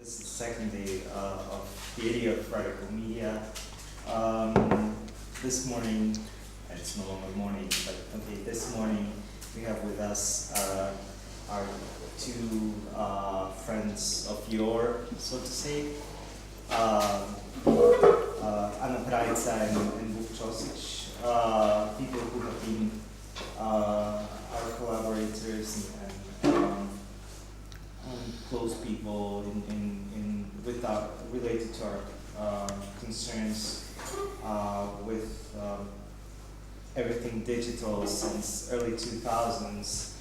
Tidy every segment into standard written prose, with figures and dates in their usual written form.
This is the second day of the idea of radical media. This morning, it's no longer morning, but okay, this morning we have with us our two friends of yore, so to say, Peraica and Vuk Ćosić, people who have been our collaborators and close people related to our concerns with everything digital since early 2000s.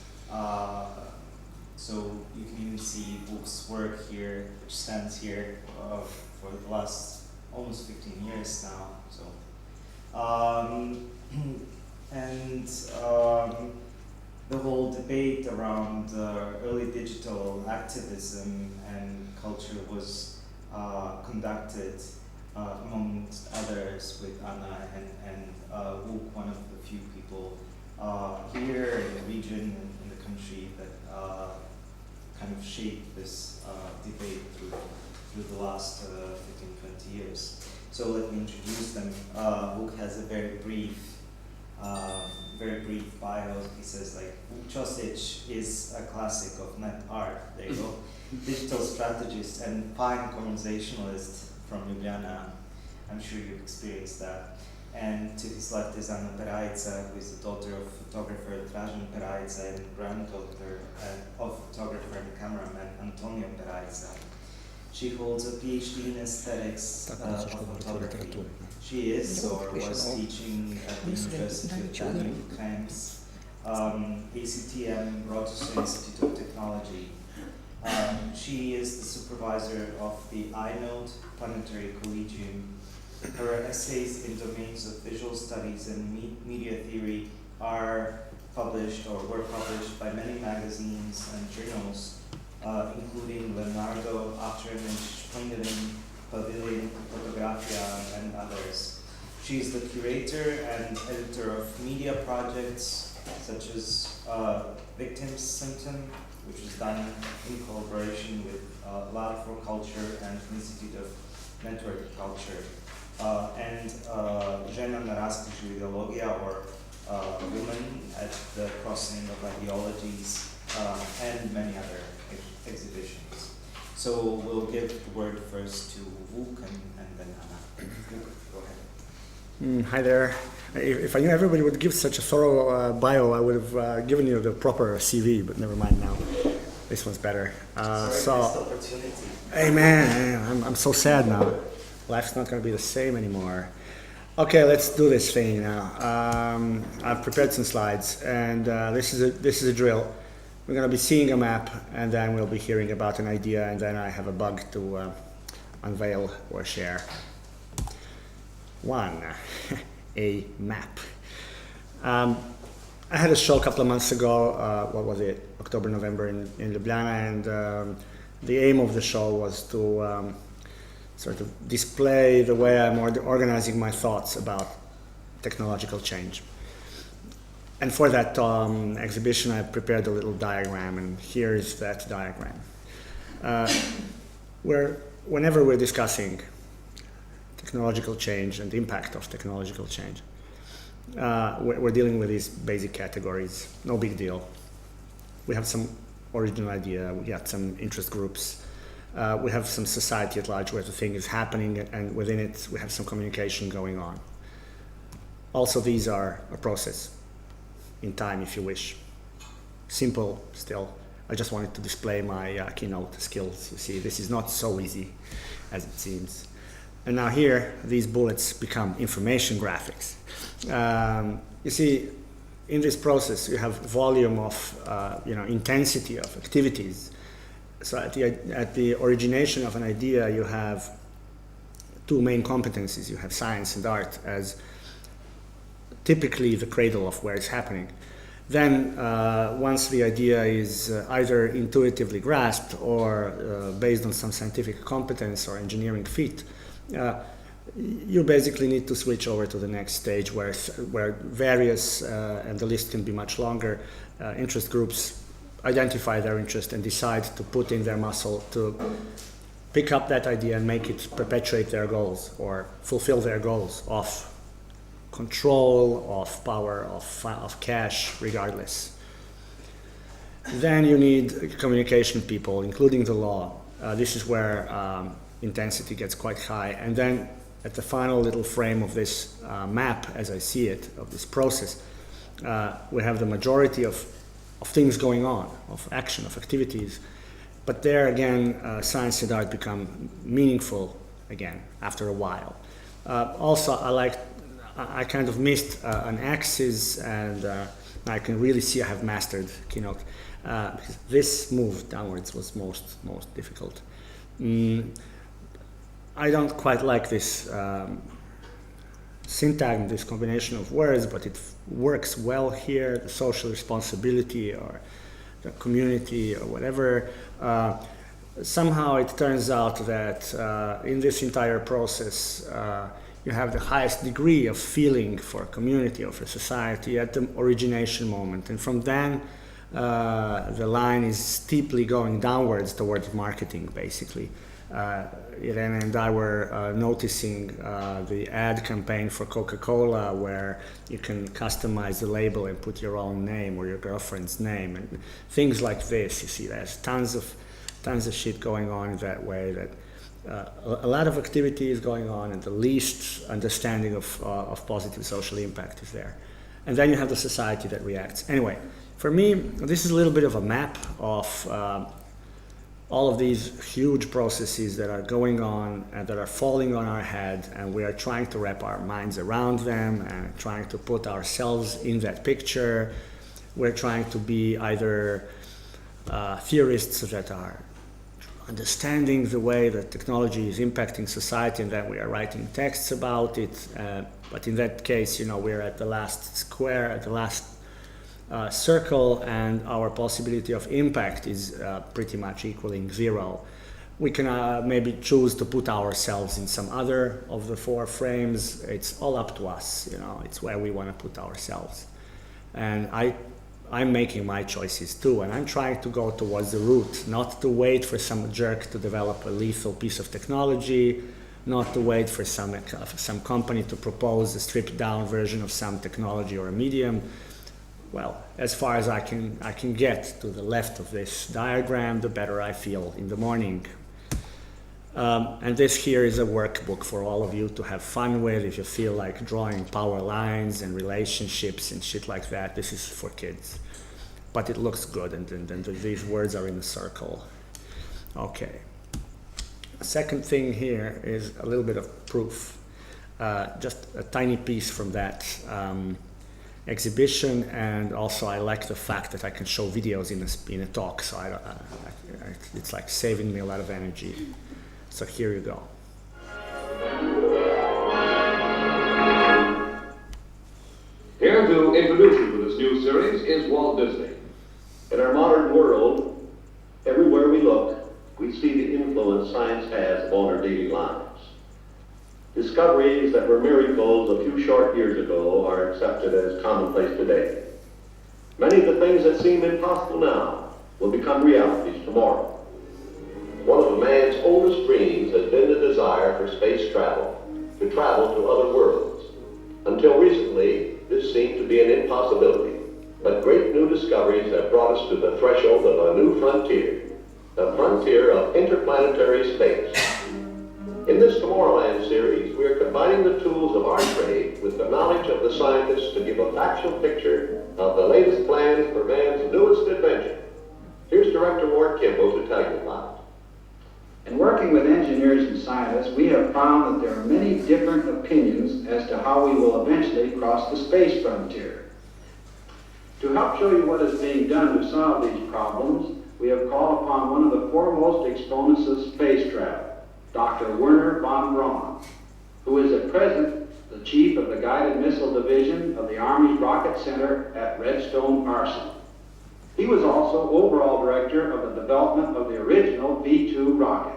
So you can even see Vuk's work here, which stands here for the last almost 15 years now. So, the whole debate around early digital activism and culture was conducted, amongst others, with Anna and Vuk, one of the few people here in the region and in the country that kind of shaped this debate through the last 15-20 years. So let me introduce them. Vuk has a very brief bio. He says, like, Vuk Ćosić is a classic of net art. There you go. Digital strategist and fine conversationalist from Ljubljana. I'm sure you've experienced that. And to his left is Anna Peraica, who is the daughter of photographer Dražen Peraica and granddaughter of photographer and cameraman Antonio Peraica. She holds a PhD in aesthetics of photography. She is or was teaching at the University of Zagreb, ACTM, Rochester Institute of Technology. She is the supervisor of the iNode Planetary Collegium. Her essays in domains of visual studies and media theory are published or were published by many magazines and journals, including Leonardo, Afterimage, Plingeling, Pavilion, Fotografia, and others. She is the curator and editor of media projects such as Victims Symptom, which is done in collaboration with Lab for Culture and Institute of Network Culture, and Žena na raskrižju ideologija, or Women at the Crossing of Ideologies, and many other exhibitions. So we'll give the word first to Vuk and then Anna. Vuk, go ahead. Hi there. If I knew everybody would give such a thorough bio, I would have given you the proper CV, but never mind now. This one's better. Sorry, missed opportunity. Hey man, I'm so sad now. Life's not going to be the same anymore. Okay, let's do this thing now. I've prepared some slides, and this is a drill. We're going to be seeing a map, and then we'll be hearing about an idea, and then I have a bug to unveil or share. One, a map. I had a show a couple of months ago, what was it, October, November in Ljubljana, and the aim of the show was to sort of display the way I'm organizing my thoughts about technological change. And for that exhibition, I prepared a little diagram, and here is that diagram. Whenever we're discussing technological change and the impact of technological change, we're dealing with these basic categories. No big deal. We have some original idea, we got some interest groups, we have some society at large where the thing is happening, and within it we have some communication going on. Also, these are a process in time, if you wish. Simple still. I just wanted to display my keynote skills. You see, this is not so easy as it seems. And now here, these bullets become information graphics. You see, in this process, you have volume of, intensity of activities. So at the origination of an idea, you have two main competencies. You have science and art as typically the cradle of where it's happening. Then, once the idea is either intuitively grasped or based on some scientific competence or engineering feat, you basically need to switch over to the next stage where various, and the list can be much longer, interest groups identify their interest and decide to put in their muscle to pick up that idea and make it perpetuate their goals or fulfill their goals of control, of power, of cash, regardless. Then you need communication people, including the law. This is where intensity gets quite high. And then at the final little frame of this map, as I see it, of this process, we have the majority of things going on, of action, of activities. But there again, science and art become meaningful again after a while. Also, I kind of missed an axis, and I can really see I have mastered Keynote. Because this move downwards was most difficult. I don't quite like this syntagm, this combination of words, but it works well here. The social responsibility or the community or whatever. Somehow it turns out that in this entire process, you have the highest degree of feeling for a community or for society at the origination moment. And from then, the line is steeply going downwards towards marketing, basically. Irene and I were noticing the ad campaign for Coca-Cola, where you can customize the label and put your own name or your girlfriend's name and things like this. You see, there's tons of shit going on in that way. That a lot of activity is going on, and the least understanding of positive social impact is there. And then you have the society that reacts. Anyway, for me, this is a little bit of a map of all of these huge processes that are going on and that are falling on our head, and we are trying to wrap our minds around them and trying to put ourselves in that picture. We're trying to be either theorists that are understanding the way that technology is impacting society, and that we are writing texts about it. But in that case, we're at the last square, at the last circle, and our possibility of impact is pretty much equaling zero. We can maybe choose to put ourselves in some other of the four frames. It's all up to us, it's where we want to put ourselves. And I'm making my choices too, and I'm trying to go towards the root, not to wait for some jerk to develop a lethal piece of technology, not to wait for some company to propose a stripped down version of some technology or a medium. Well, as far as I can get to the left of this diagram, the better I feel in the morning. And this here is a workbook for all of you to have fun with if you feel like drawing power lines and relationships and shit like that. This is for kids. But it looks good, and these words are in a circle. Okay. The second thing here is a little bit of proof. Just a tiny piece from that exhibition, and also I like the fact that I can show videos in a talk, so it's like saving me a lot of energy. So here you go. Here to introduce you to this new series is Walt Disney. In our modern world, everywhere we look, we see the influence science has on our daily lives. Discoveries that were miracles a few short years ago are accepted as commonplace today. Many of the things that seem impossible now will become realities tomorrow. One of a man's oldest dreams has been the desire for space travel, to travel to other worlds. Until recently, this seemed to be an impossibility, but great new discoveries have brought us to the threshold of a new frontier, the frontier of interplanetary space. In this Tomorrowland series, we are combining the tools of our trade with the knowledge of the scientists to give a factual picture of the latest plans for man's newest adventure. Here's Director Ward Kimball to tell you about it. In working with engineers and scientists, we have found that there are many different opinions as to how we will eventually cross the space frontier. To help show you what is being done to solve these problems, we have called upon one of the foremost exponents of space travel, Dr. Werner von Braun, who is at present the chief of the Guided Missile Division of the Army's Rocket Center at Redstone Arsenal. He was also overall director of the development of the original V-2 rocket.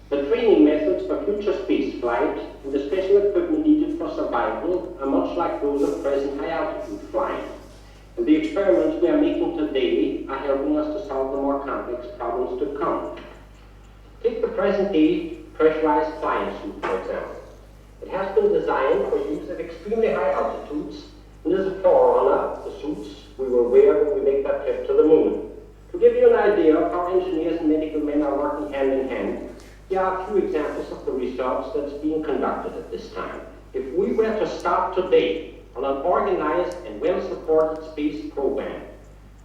The training methods for future space flight and the special equipment needed for survival are much like those of present high-altitude flying. And the experiments we are making today are helping us to solve the more complex problems to come. Take the present-day pressurized flying suit, for example. It has been designed for use at extremely high altitudes and is a forerunner of the suits we will wear when we make that trip to the moon. To give you an idea of how engineers and medical men are working hand in hand, here are a few examples of the research that's being conducted at this time. If we were to start today on an organized and well-supported space program,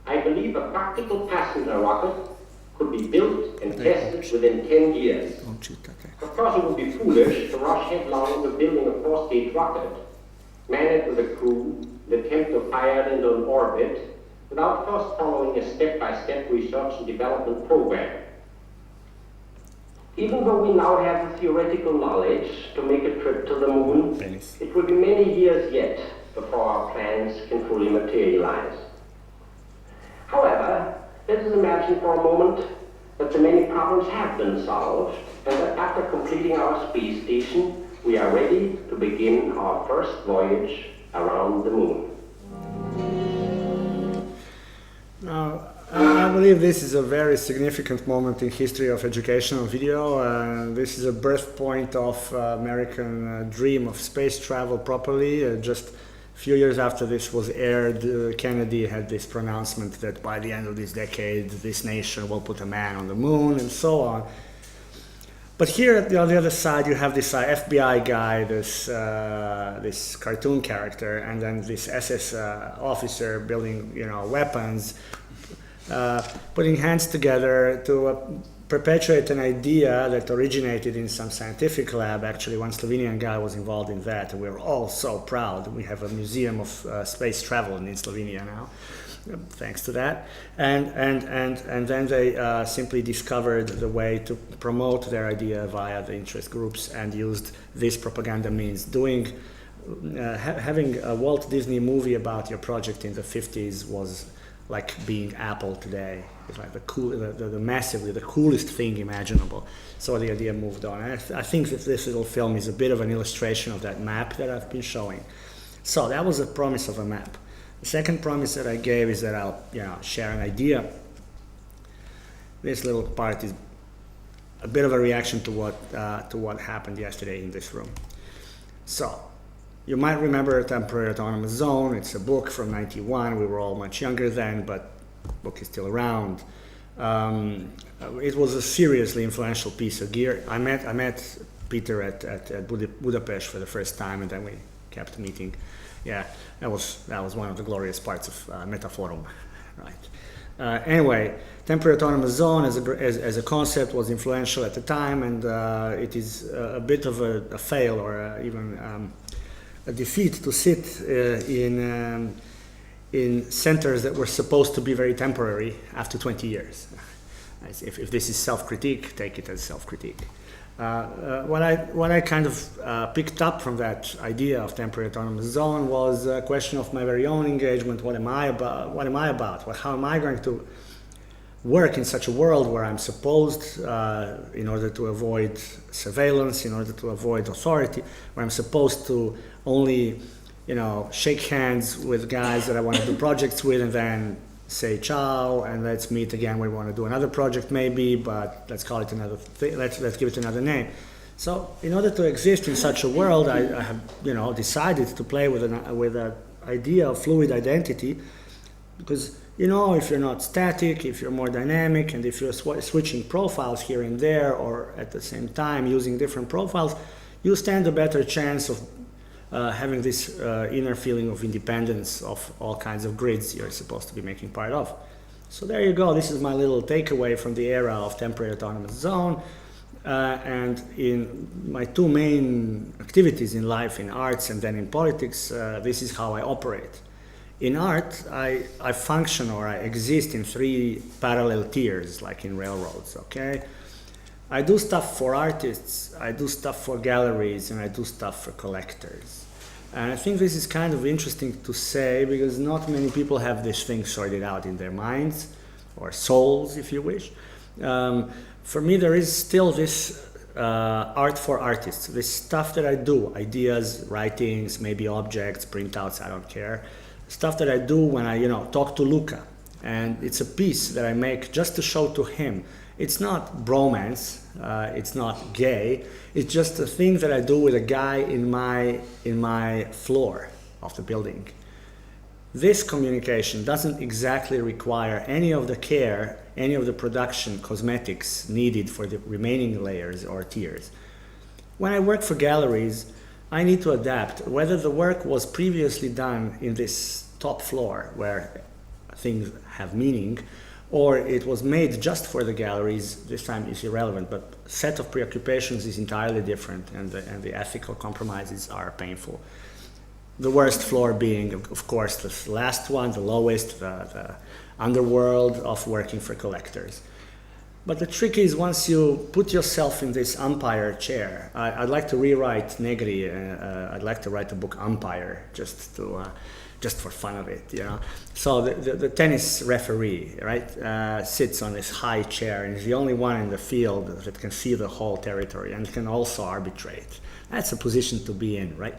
I believe a practical passenger rocket could be built and tested within 10 years. Of course, it would be foolish to rush headlong into building a 4-stage rocket, man it with a crew, and attempt to fire it into an orbit without first following a step-by-step research and development program. Even though we now have the theoretical knowledge to make a trip to the moon, it will be many years yet before our plans can fully materialize. However, let us imagine for a moment that the many problems have been solved, and that after completing our space station, we are ready to begin our first voyage around the moon. Now, I believe this is a very significant moment in history of educational video. This is a birth point of American dream of space travel properly. Just a few years after this was aired, Kennedy had this pronouncement that by the end of this decade, this nation will put a man on the moon and so on. But here on the other side, you have this FBI guy, this cartoon character, and then this SS officer building, weapons, putting hands together to perpetuate an idea that originated in some scientific lab. Actually, one Slovenian guy was involved in that, and we're all so proud. We have a museum of space travel in Slovenia now, thanks to that. And then they simply discovered the way to promote their idea via the interest groups and used this propaganda means. Having a Walt Disney movie about your project in the 50s was like being Apple today. It's like the massively the coolest thing imaginable. So the idea moved on. And I think that this little film is a bit of an illustration of that map that I've been showing. So that was a promise of a map. The second promise that I gave is that I'll share an idea. This little part is a bit of a reaction to what happened yesterday in this room. So you might remember Temporary Autonomous Zone. It's a book from '91. We were all much younger then, but the book is still around. It was a seriously influential piece of gear. I met Peter at Budapest for the first time, and then we kept meeting. Yeah, that was one of the glorious parts of Metaforum, right? Anyway, Temporary Autonomous Zone as a concept was influential at the time, and it is a bit of a fail or even a defeat to sit in centers that were supposed to be very temporary after 20 years. If this is self-critique, take it as self-critique. What I kind of picked up from that idea of Temporary Autonomous Zone was a question of my very own engagement. What am I about? How am I going to work in such a world where I'm supposed, in order to avoid surveillance, in order to avoid authority, where I'm supposed to only, shake hands with guys that I want to do projects with and then say ciao and let's meet again. We want to do another project maybe, but let's call it another thing. Let's give it another name. So in order to exist in such a world, I have decided to play with an idea of fluid identity, because if you're not static, if you're more dynamic, and if you're switching profiles here and there, or at the same time using different profiles, you stand a better chance of having this inner feeling of independence of all kinds of grids you're supposed to be making part of. So there you go. This is my little takeaway from the era of Temporary Autonomous Zone. And in my two main activities in life, in arts and then in politics, this is how I operate. In art, I function or I exist in three parallel tiers, like in railroads, okay? I do stuff for artists, I do stuff for galleries, and I do stuff for collectors. And I think this is kind of interesting to say, because not many people have this thing sorted out in their minds, or souls, if you wish. For me, there is still this art for artists, this stuff that I do, ideas, writings, maybe objects, printouts, I don't care. Stuff that I do when I, talk to Luca. And it's a piece that I make just to show to him It's not bromance, it's not gay, it's just a thing that I do with a guy in my floor of the building. This communication doesn't exactly require any of the care, any of the production cosmetics needed for the remaining layers or tiers. When I work for galleries, I need to adapt whether the work was previously done in this top floor where things have meaning, or it was made just for the galleries. This time is irrelevant, but set of preoccupations is entirely different, and the ethical compromises are painful. The worst floor being, of course, the last one, the lowest, the underworld of working for collectors. But the trick is, once you put yourself in this umpire chair, I'd like to rewrite Negri. I'd like to write a book, Umpire, just for fun of it, you know. So the tennis referee, right, sits on this high chair and is the only one in the field that can see the whole territory and can also arbitrate. That's a position to be in, right?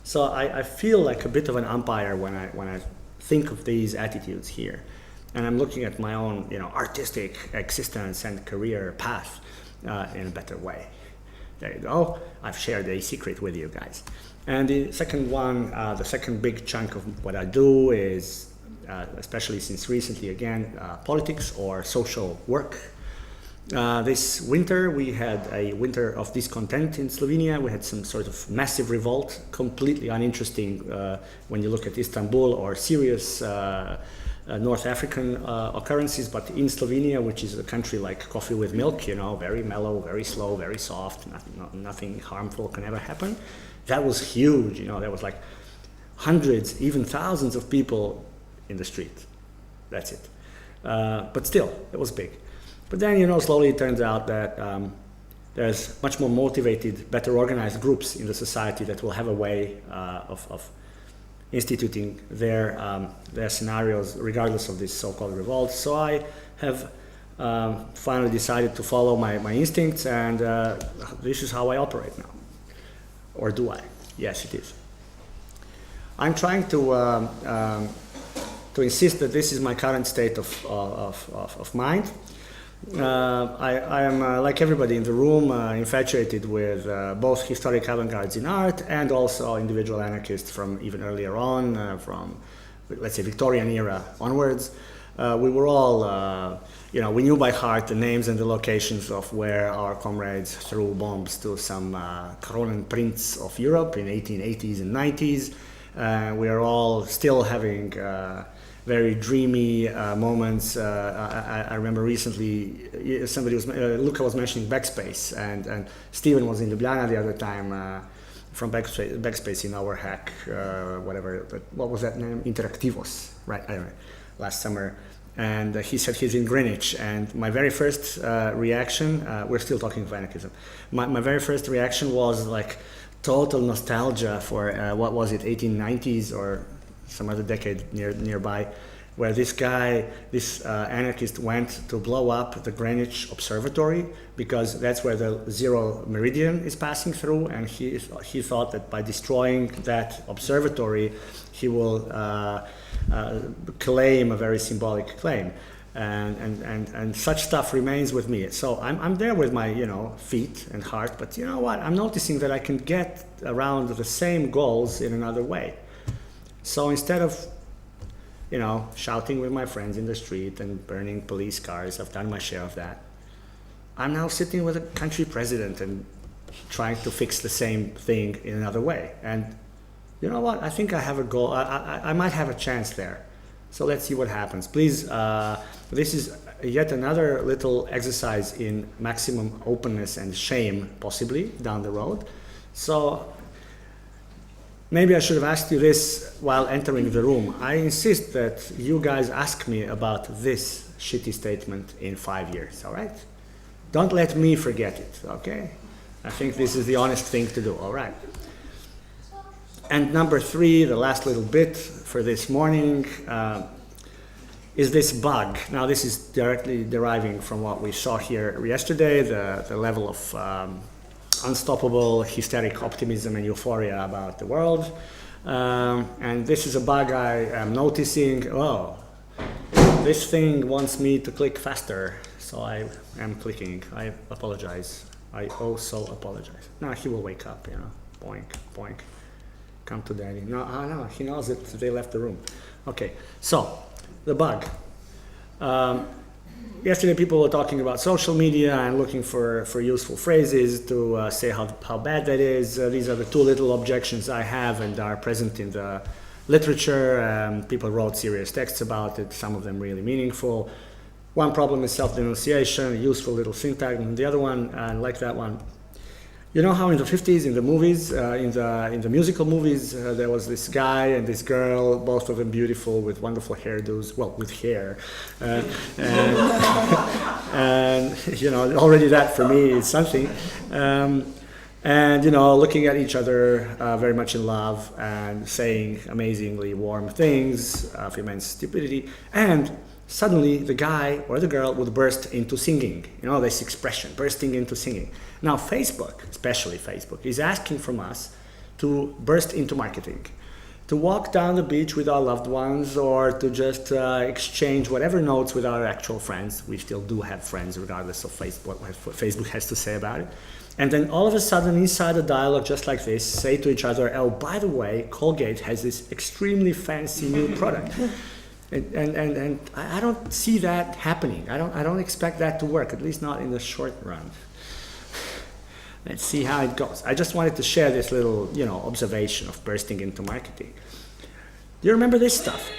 So I feel like a bit of an umpire when I think of these attitudes here, and I'm looking at my own, you know, artistic existence and career path in a better way. There you go. I've shared a secret with you guys. And the second one, the second big chunk of what I do is, especially since recently again, politics or social work. This winter we had a winter of discontent in Slovenia. We had some sort of massive revolt, completely uninteresting when you look at Istanbul or serious North African occurrences, but in Slovenia, which is a country like coffee with milk, you know, very mellow, very slow, very soft, nothing harmful can ever happen. That was huge, you know, there was like hundreds, even thousands of people in the street. That's it. But still, it was big. But then, you know, slowly it turns out that there's much more motivated, better organized groups in the society that will have a way of instituting their scenarios regardless of this so-called revolt. So I have finally decided to follow my instincts, and this is how I operate now. Or do I? Yes, it is. I'm trying to insist that this is my current state of mind. I am, like everybody in the room, infatuated with both historic avant-gardes in art and also individual anarchists from even earlier on, from, let's say, Victorian era onwards. We were all, you know, we knew by heart the names and the locations of where our comrades threw bombs to some Kronen prince of Europe in 1880s and 90s. We are all still having very dreamy moments. I remember recently somebody was, Luca was mentioning Backspace, and Steven was in Ljubljana the other time from Backspace in our hack, whatever, but what was that name? Interactivos, right? I don't know, last summer. And he said he's in Greenwich, and my very first reaction, we're still talking of anarchism, my very first reaction was like total nostalgia for, what was it, 1890s or some other decade nearby, where this guy, this anarchist, went to blow up the Greenwich Observatory because that's where the zero meridian is passing through, and he thought that by destroying that observatory he will claim a very symbolic claim, and such stuff remains with me. So I'm there with my, you know, feet and heart, but you know what, I'm noticing that I can get around the same goals in another way. So instead of, you know, shouting with my friends in the street and burning police cars, I've done my share of that. I'm now sitting with a country president and trying to fix the same thing in another way. And you know what? I think I have a goal. I might have a chance there. So let's see what happens. Please, this is yet another little exercise in maximum openness and shame, possibly, down the road. So maybe I should have asked you this while entering the room. I insist that you guys ask me about this shitty statement in 5 years, all right? Don't let me forget it, okay? I think this is the honest thing to do, all right? And number 3, the last little bit for this morning, is this bug. Now this is directly deriving from what we saw here yesterday, the level of unstoppable hysteric optimism and euphoria about the world. And this is a bug I am noticing. Oh, this thing wants me to click faster. so I am clicking. I apologize. I also apologize. Now he will wake up, you know. Boink, boink. Come to daddy. No, no, he knows that they left the room. Okay, so the bug. Yesterday people were talking about social media and looking for useful phrases to say how bad that is. These are the two little objections I have and are present in the literature. People wrote serious texts about it, some of them really meaningful. One problem is self-denunciation, useful little syntax, and the other one, like that one, you know how in the 50s, in the movies, in the musical movies, there was this guy and this girl, both of them beautiful with wonderful hairdos, well, with hair. And you know, already that for me is something. And you know, looking at each other very much in love and saying amazingly warm things of immense stupidity. And suddenly the guy or the girl would burst into singing. You know, this expression, bursting into singing. Now Facebook, especially Facebook, is asking from us to burst into marketing, to walk down the beach with our loved ones, or to just exchange whatever notes with our actual friends. We still do have friends regardless of Facebook, what Facebook has to say about it. And then all of a sudden inside a dialogue just like this, say to each other, oh, by the way, Colgate has this extremely fancy new product. And I don't see that happening. I don't expect that to work, at least not in the short run. Let's see how it goes. I just wanted to share this little, you know, observation of bursting into marketing. Do you remember this stuff?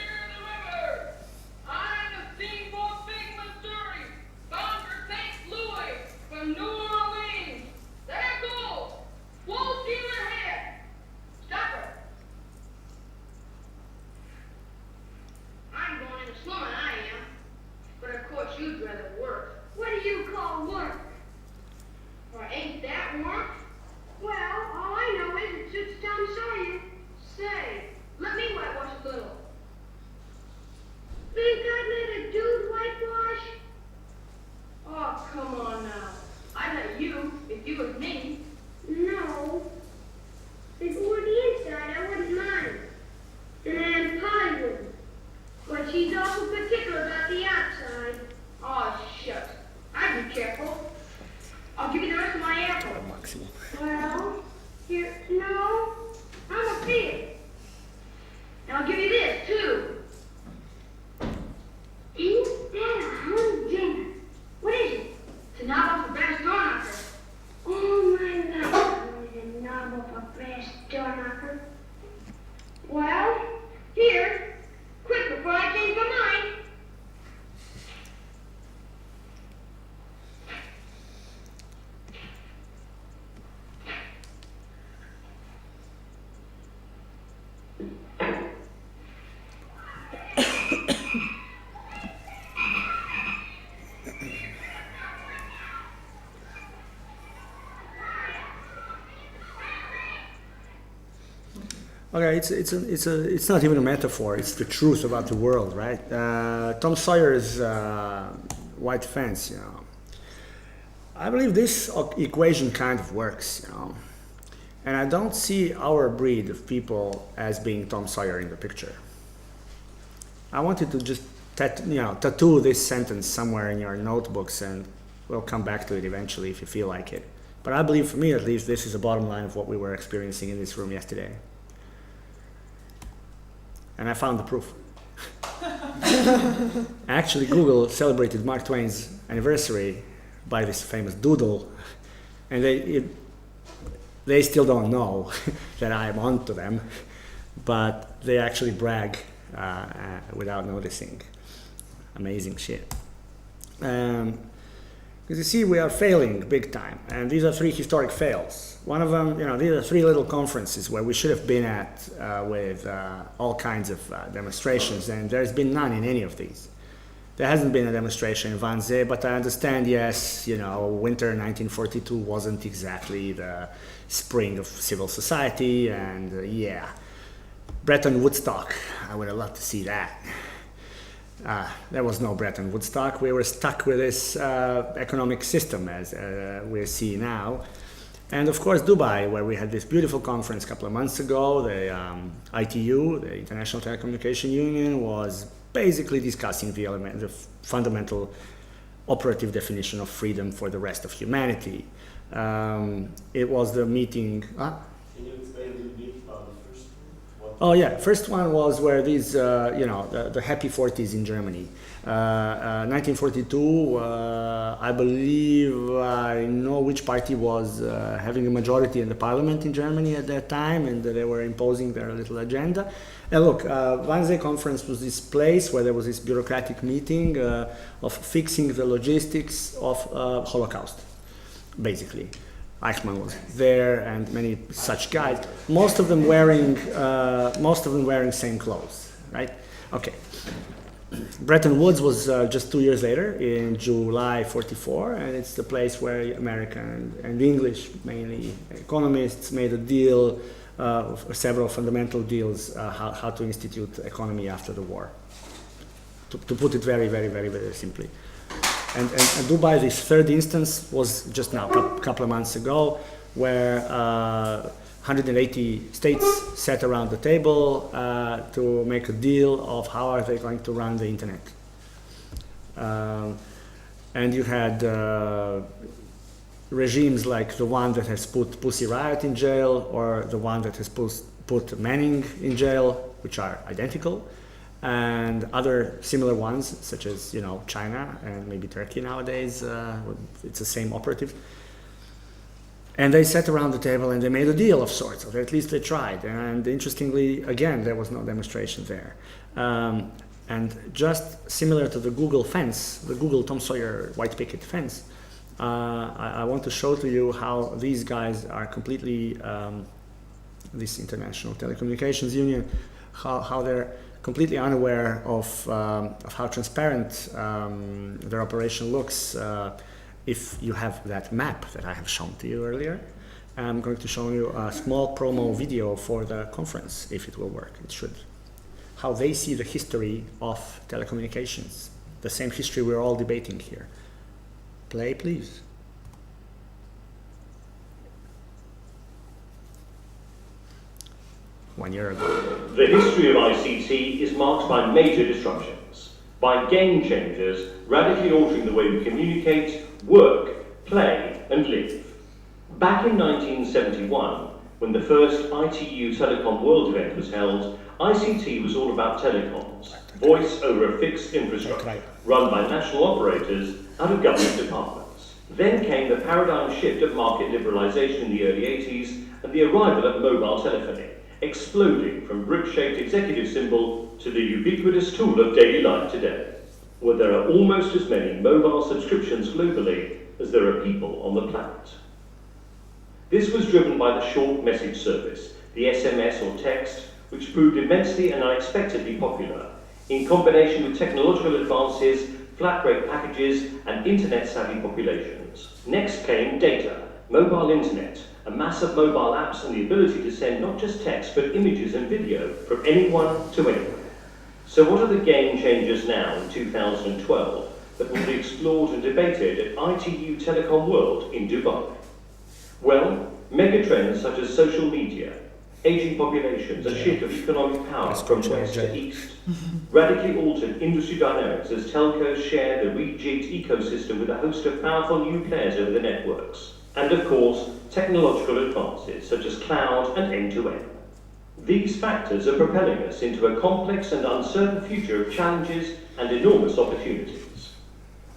Okay, it's not even a metaphor. It's the truth about the world, right? Tom Sawyer's white fence, you know. I believe this equation kind of works, you know. And I don't see our breed of people as being Tom Sawyer in the picture. I wanted to just tattoo this sentence somewhere in your notebooks, and we'll come back to it eventually if you feel like it. But I believe, for me at least, this is the bottom line of what we were experiencing in this room yesterday. And I found the proof. Actually, Google celebrated Mark Twain's anniversary by this famous doodle, and they still don't know that I am onto them, but they actually brag without noticing. Amazing shit. Because you see, we are failing big time, and these are 3 historic fails. One of them, you know, these are 3 little conferences where we should have been at with all kinds of demonstrations, and there's been none in any of these. There hasn't been a demonstration in WANSEE, but I understand, yes, you know, winter 1942 wasn't exactly the spring of civil society, and yeah. Bretton Woodstock, I would have loved to see that. There was no Bretton Woodstock. We were stuck with this economic system as we see now. And of course Dubai, where we had this beautiful conference a couple of months ago. The ITU, the International Telecommunication Union, was basically discussing the fundamental operative definition of freedom for the rest of humanity. It was the meeting. Can you explain a little bit about the first one? Oh yeah, first one was where these, the happy 40s in Germany. 1942, I believe I know which party was having a majority in the parliament in Germany at that time, and they were imposing their little agenda. And look, WANSEE conference was this place where there was this bureaucratic meeting of fixing the logistics of Holocaust, basically. Eichmann was there, and many such guys. Most of them wearing same clothes, right? Okay. Bretton Woods was just 2 years later, in July '44, and it's the place where American and English, mainly economists, made a deal, several fundamental deals, how to institute economy after the war. To put it very, very, very, very simply. And Dubai, this third instance, was just now, a couple of months ago, where 180 states sat around the table to make a deal of how are they going to run the internet. And you had regimes like the one that has put Pussy Riot in jail, or the one that has put Manning in jail, which are identical, and other similar ones, such as China and maybe Turkey nowadays. It's the same operative. And they sat around the table and they made a deal of sorts, or at least they tried. And interestingly, again, there was no demonstration there. And just similar to the Google fence, the Google Tom Sawyer white picket fence, I want to show to you how these guys are completely, this International Telecommunications Union, how they're completely unaware of how transparent their operation looks. If you have that map that I have shown to you earlier, I'm going to show you a small promo video for the conference, if it will work. It should. How they see the history of telecommunications, the same history we're all debating here. Play, please. One year ago. The history of ICT is marked by major disruptions, by game changers radically altering the way we communicate, work, play, and live. Back in 1971, when the first ITU Telecom World event was held, ICT was all about telecoms, voice over a fixed infrastructure, run by national operators out of government departments. Then came the paradigm shift of market liberalisation in the early 80s and the arrival of mobile telephony, exploding from brick-shaped executive symbol to the ubiquitous tool of daily life today, where there are almost as many mobile subscriptions globally as there are people on the planet. This was driven by the short message service, the SMS or text, which proved immensely and unexpectedly popular, in combination with technological advances, flat rate packages, and internet-savvy populations. Next came data, mobile internet, a mass of mobile apps, and the ability to send not just text but images and video from anyone to anywhere. So what are the game changers now in 2012 that will be explored and debated at ITU Telecom World in Dubai? Well, megatrends such as social media, aging populations, a shift of economic power from west to east, radically altered industry dynamics as telcos share the rejigged ecosystem with a host of powerful new players over the networks, and of course, technological advances such as cloud and end-to-end. These factors are propelling us into a complex and uncertain future of challenges and enormous opportunities.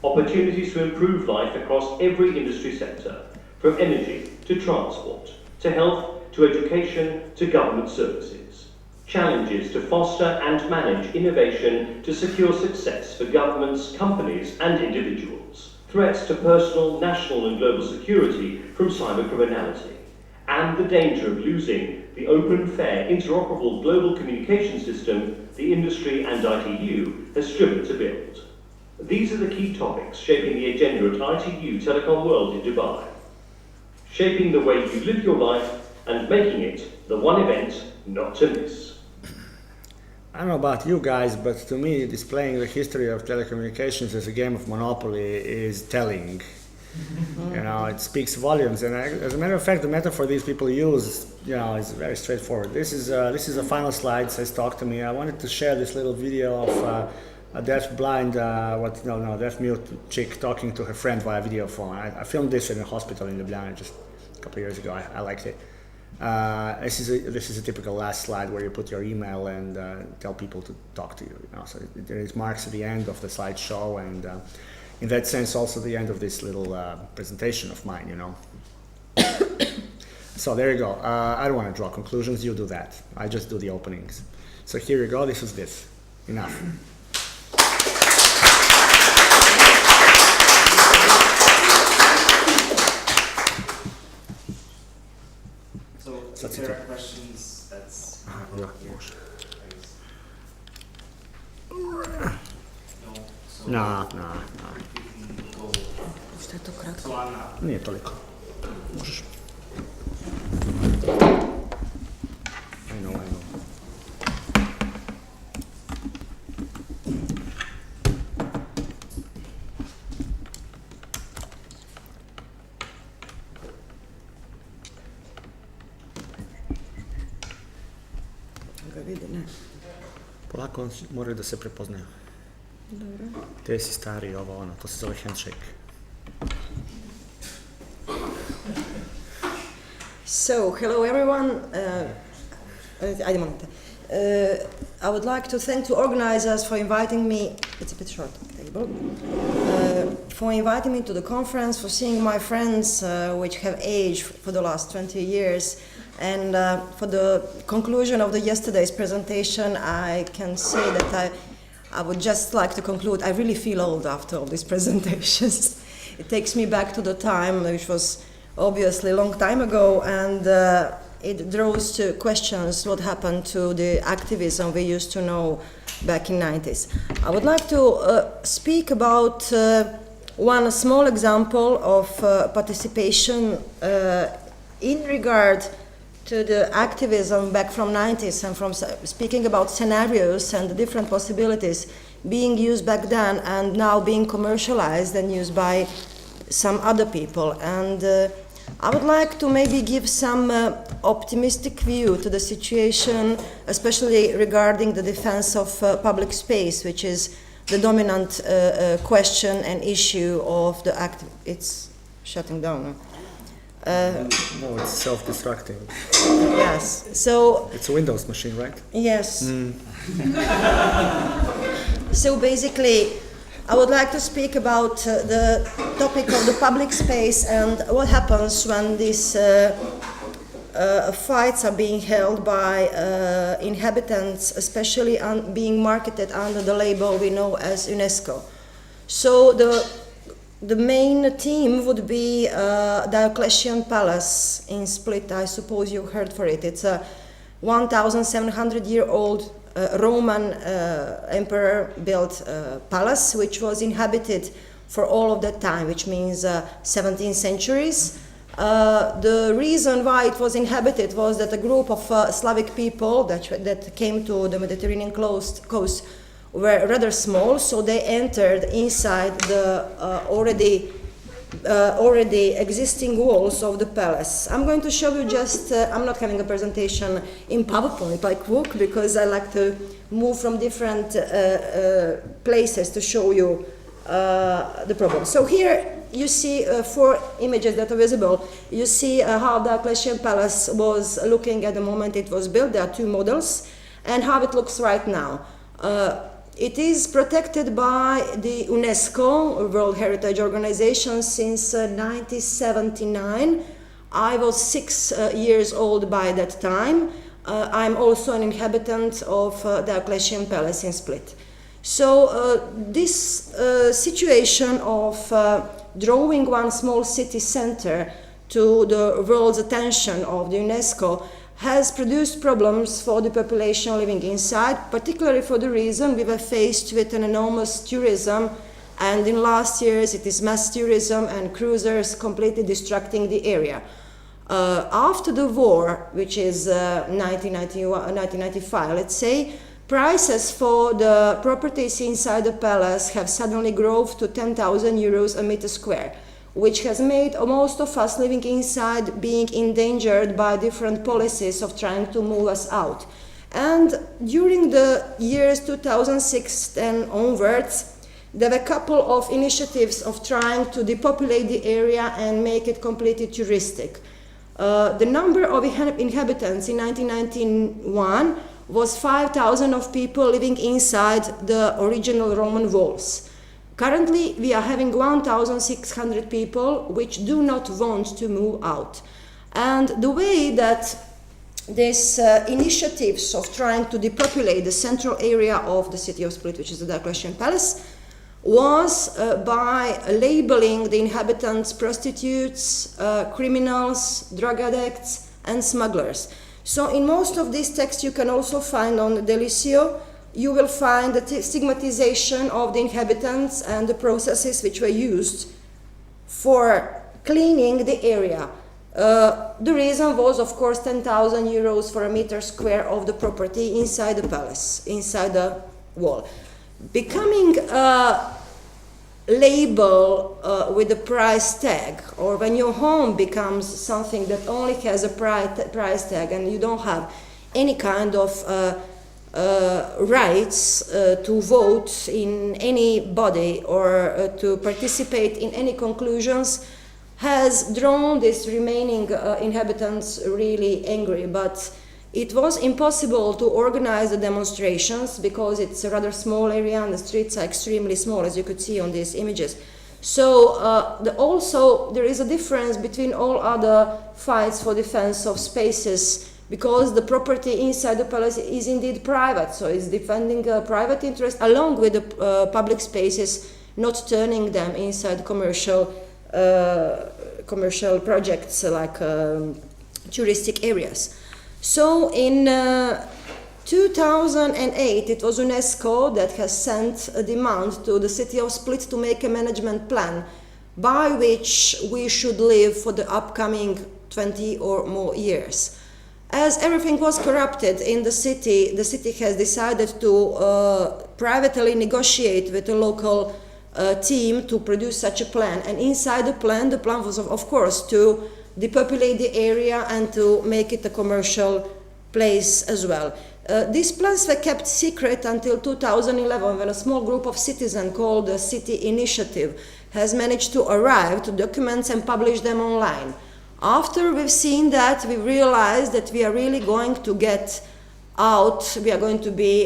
Opportunities to improve life across every industry sector, from energy to transport, to health, to education, to government services. Challenges to foster and manage innovation to secure success for governments, companies, and individuals. Threats to personal, national, and global security from cybercriminality. And the danger of losing the open, fair, interoperable global communication system the industry and ITU has striven to build. These are the key topics shaping the agenda at ITU Telecom World in Dubai. Shaping the way you live your life and making it the one event not to miss. I don't know about you guys, but to me, displaying the history of telecommunications as a game of Monopoly is telling. It speaks volumes. And as a matter of fact, the metaphor these people use, is very straightforward. This is a final slide, says talk to me. I wanted to share this little video of a deaf-blind, deaf-mute chick talking to her friend via video phone. I filmed this in a hospital in Ljubljana just a couple of years ago. I liked it. This is a typical last slide where you put your email and tell people to talk to you. So there is marks at the end of the slideshow, and in that sense, also the end of this little presentation of mine. So there you go. I don't want to draw conclusions. You do that. I just do the openings. So here you go. This is this. Enough. So if there are questions, that's yeah. No. Šta je to kratko? Nije toliko. Možeš. I know. Ga vidi, ne. Polako moraju da se prepoznaju. Dobro. Te si stari, ovo, ono, to se zove handshake. So, hello everyone. I would like to thank the organizers for inviting me. It's a bit short table. For inviting me to the conference, for seeing my friends, which have aged for the last 20 years, and for the conclusion of yesterday's presentation. I can say that I would just like to conclude. I really feel old after all these presentations. It takes me back to the time which was obviously a long time ago, and it draws to questions what happened to the activism we used to know back in 90s. I would like to speak about one small example of participation in regard to the activism back from 90s, and from speaking about scenarios and the different possibilities being used back then and now being commercialized and used by some other people. And I would like to maybe give some optimistic view to the situation, especially regarding the defense of public space, which is the dominant question and issue of the act. It's shutting down. No, it's self-destructing. Yes. So it's a Windows machine, right? Yes. So basically, I would like to speak about the topic of the public space and what happens when these fights are being held by inhabitants, especially being marketed under the label we know as UNESCO. So the main theme would be Diocletian Palace in Split. I suppose you heard for it. It's a 1,700-year-old Roman emperor-built palace, which was inhabited for all of that time, which means 17 centuries. The reason why it was inhabited was that a group of Slavic people that came to the Mediterranean coast were rather small, so they entered inside the already existing walls of the palace. I'm going to show you just, I'm not having a presentation in PowerPoint like Vuk, because I like to move from different places to show you the problem. So here you see 4 images that are visible. You see how the Diocletian Palace was looking at the moment it was built. There are 2 models, and how it looks right now. It is protected by the UNESCO World Heritage Organization since 1979. I was 6 years old by that time. I'm also an inhabitant of Diocletian Palace in Split. So this situation of drawing one small city center to the world's attention of the UNESCO has produced problems for the population living inside, particularly for the reason we were faced with an enormous tourism, and in last years it is mass tourism and cruisers completely distracting the area. After the war, which is 1995, let's say, prices for the properties inside the palace have suddenly grown to 10,000 euros a meter square, which has made most of us living inside being endangered by different policies of trying to move us out. And during the years 2006 and onwards, there were a couple of initiatives of trying to depopulate the area and make it completely touristic. The number of inhabitants in 1991 was 5,000 of people living inside the original Roman walls. Currently, we are having 1,600 people which do not want to move out. And the way that these initiatives of trying to depopulate the central area of the city of Split, which is the Diocletian Palace, was by labeling the inhabitants prostitutes, criminals, drug addicts, and smugglers. So in most of these texts you can also find on the Delisio, you will find the stigmatization of the inhabitants and the processes which were used for cleaning the area. The reason was, of course, 10,000 euros for a meter square of the property inside the palace, inside the wall. Becoming a label with a price tag, or when your home becomes something that only has a price tag and you don't have any kind of rights to vote in any body or to participate in any conclusions, has drawn these remaining inhabitants really angry. But it was impossible to organize the demonstrations because it's a rather small area and the streets are extremely small, as you could see on these images. So also there is a difference between all other fights for defense of spaces, because the property inside the palace is indeed private, so it's defending a private interest along with the public spaces, not turning them inside commercial projects like touristic areas. So in 2008, it was UNESCO that has sent a demand to the city of Split to make a management plan by which we should live for the upcoming 20 or more years. As everything was corrupted in the city has decided to privately negotiate with a local team to produce such a plan. And inside the plan was, of course, to depopulate the area and to make it a commercial place as well. These plans were kept secret until 2011, when a small group of citizens called the City Initiative has managed to arrive to documents and publish them online. After we've seen that, we realized that we are really going to get out, we are going to be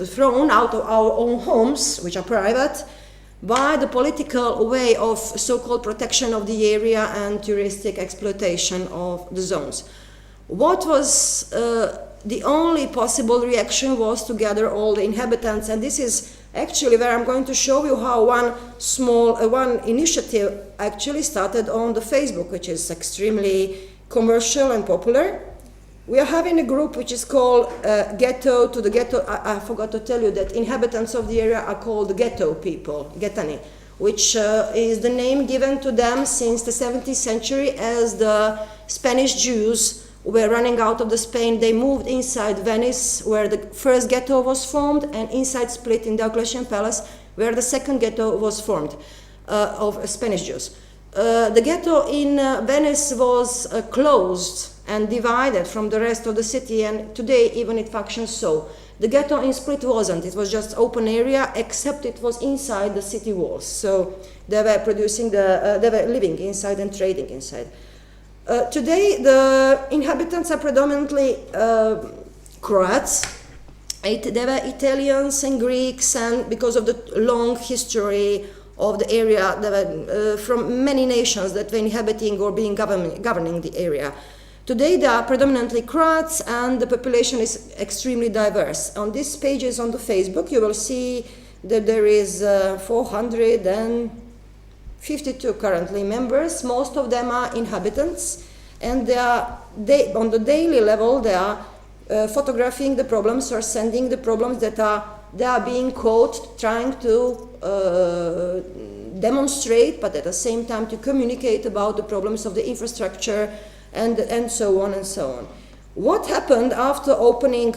thrown out of our own homes, which are private, by the political way of so-called protection of the area and touristic exploitation of the zones. What was the only possible reaction was to gather all the inhabitants, and this is actually where I'm going to show you how one initiative actually started on the Facebook, which is extremely commercial and popular. We are having a group which is called Ghetto to the Ghetto. I forgot to tell you that inhabitants of the area are called ghetto people, Ghetani, which is the name given to them since the 17th century as the Spanish Jews were running out of Spain. They moved inside Venice, where the first ghetto was formed, and inside Split in Diocletian Palace, where the second ghetto was formed of Spanish Jews. The ghetto in Venice was closed and divided from the rest of the city, and today even it functions so. The ghetto in Split wasn't, it was just open area, except it was inside the city walls. So they were they were living inside and trading inside. Today the inhabitants are predominantly Croats. They were Italians and Greeks, and because of the long history of the area, there were from many nations that were inhabiting or being governing the area. Today they are predominantly Croats, and the population is extremely diverse. On these pages on the Facebook, you will see that there is 452 currently members. Most of them are inhabitants, and they on the daily level they are photographing the problems or sending the problems that they are being caught trying to demonstrate, but at the same time to communicate about the problems of the infrastructure and so on and so on. What happened after opening,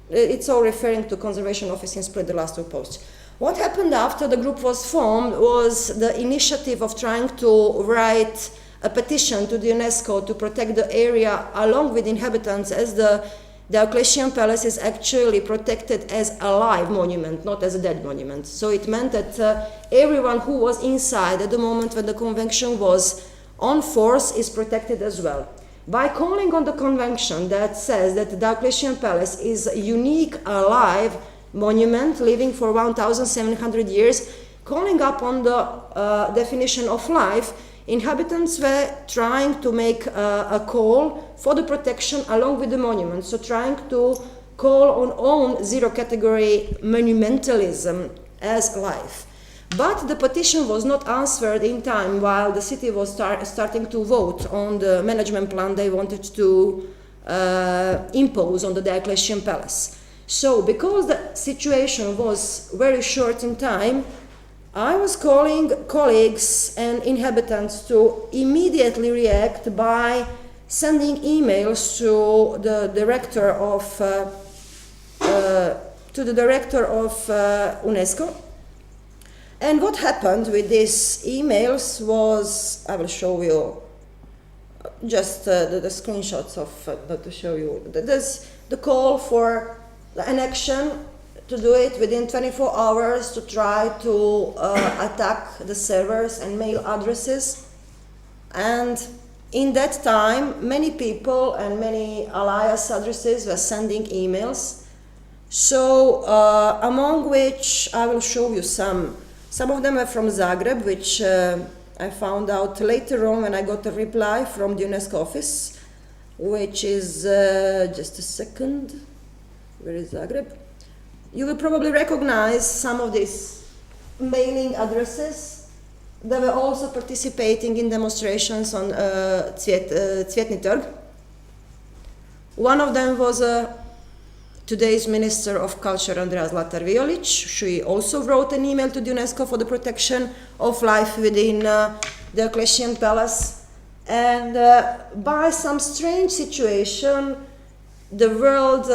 it's all referring to Conservation Office in Split, the last two posts. What happened after the group was formed was the initiative of trying to write a petition to the UNESCO to protect the area along with inhabitants, as the Diocletian Palace is actually protected as a live monument, not as a dead monument. So it meant that everyone who was inside at the moment when the convention was on force is protected as well. By calling on the convention that says that the Diocletian Palace is a unique, alive monument living for 1,700 years, calling up on the definition of life, inhabitants were trying to make a call for the protection along with the monument, so trying to call on own zero-category monumentalism as life. But the petition was not answered in time while the city was starting to vote on the management plan they wanted to impose on the Diocletian Palace. So, because the situation was very short in time, I was calling colleagues and inhabitants to immediately react by sending emails to the director of UNESCO. And what happened with these emails was, I will show you just the screenshots of, not to show you, there's the call for an action to do it within 24 hours to try to attack the servers and mail addresses. And in that time, many people and many alias addresses were sending emails. So among which I will show you some. Some of them are from Zagreb, which I found out later on when I got a reply from the UNESCO office, which is, just a second, where is Zagreb? You will probably recognize some of these mailing addresses. They were also participating in demonstrations on Cvjetni Trg. One of them was today's Minister of Culture, Andrea Zlatar Violic. She also wrote an email to the UNESCO for the protection of life within the Diocletian Palace. And by some strange situation, the World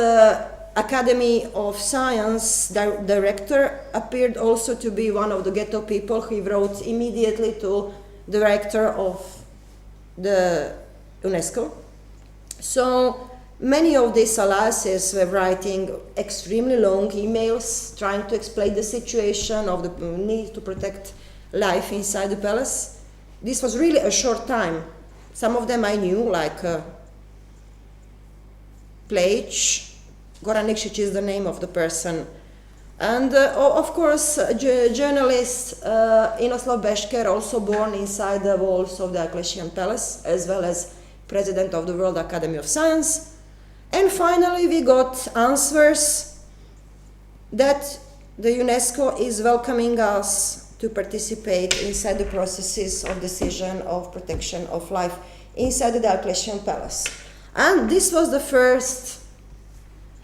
Academy of Science director appeared also to be one of the ghetto people. He wrote immediately to the director of the UNESCO. So many of these aliases were writing extremely long emails trying to explain the situation of the need to protect life inside the palace. This was really a short time. Some of them I knew, like Plejc. Goran Nikšić is the name of the person. And of course, journalist Inoslav Bešker, also born inside the walls of the Diocletian Palace, as well as president of the World Academy of Science. And finally, we got answers that the UNESCO is welcoming us to participate inside the processes of decision of protection of life inside the Diocletian Palace. And this was the first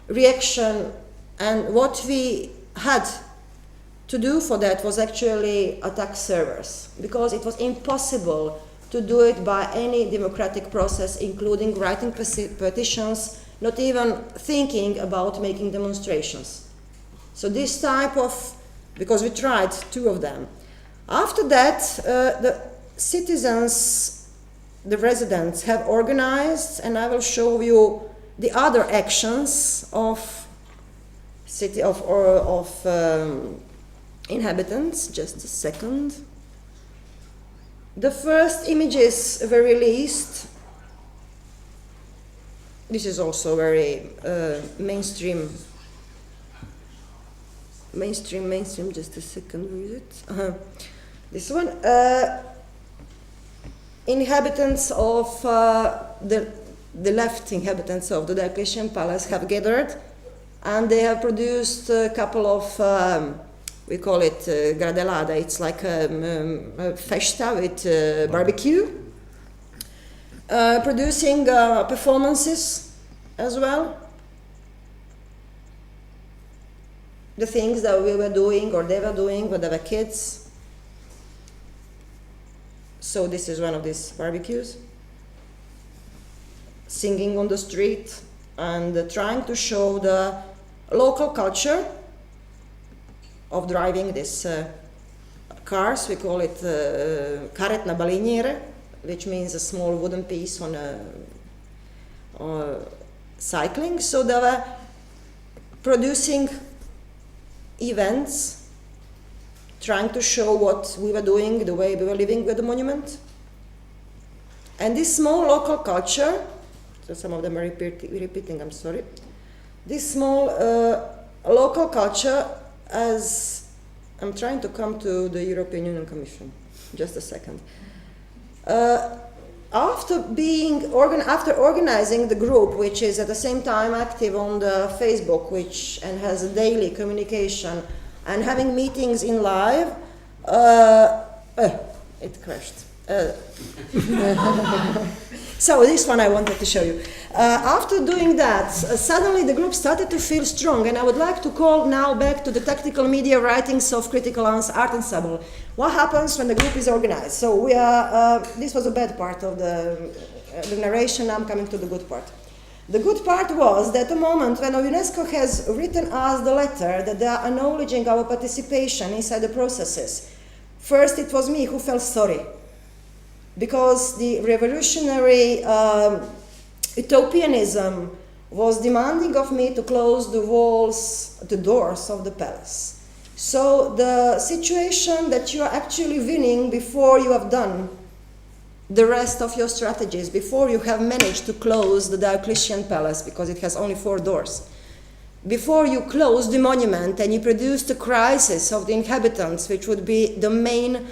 reaction, and what we had to do for that was actually attack servers, because it was impossible to do it by any democratic process, including writing petitions, not even thinking about making demonstrations. So this type of, because we tried two of them. After that, the citizens, the residents have organized, and I will show you the other actions of city of inhabitants. Just a second. The first images were released. This is also very mainstream. Just a second, where is it? This one. Inhabitants of the left inhabitants of the Diocletian Palace have gathered, and they have produced a couple of, we call it gradelada. It's like a festa with barbecue, producing performances as well. The things that we were doing or they were doing when they were kids. So this is one of these barbecues. Singing on the street and trying to show the local culture of driving these cars. We call it karetna balinjere, which means a small wooden piece on cycling. So they were producing events, trying to show what we were doing, the way we were living with the monument. And this small local culture, so some of them are repeating, I'm sorry. This small local culture, as I'm trying to come to the European Union Commission, just a second. After organizing the group, which is at the same time active on the Facebook, and has a daily communication, and having meetings in live, it crashed. So this one I wanted to show you. After doing that, suddenly the group started to feel strong, and I would like to call now back to the tactical media writings of critical art ensemble. What happens when the group is organized? So we are, this was a bad part of the narration, I'm coming to the good part. The good part was that the moment when UNESCO has written us the letter that they are acknowledging our participation inside the processes, first it was me who felt sorry, because the revolutionary utopianism was demanding of me to close the doors of the palace. So the situation that you are actually winning before you have done the rest of your strategies, before you have managed to close the Diocletian palace, because it has only 4 doors, before you close the monument and you produce the crisis of the inhabitants, which would be the main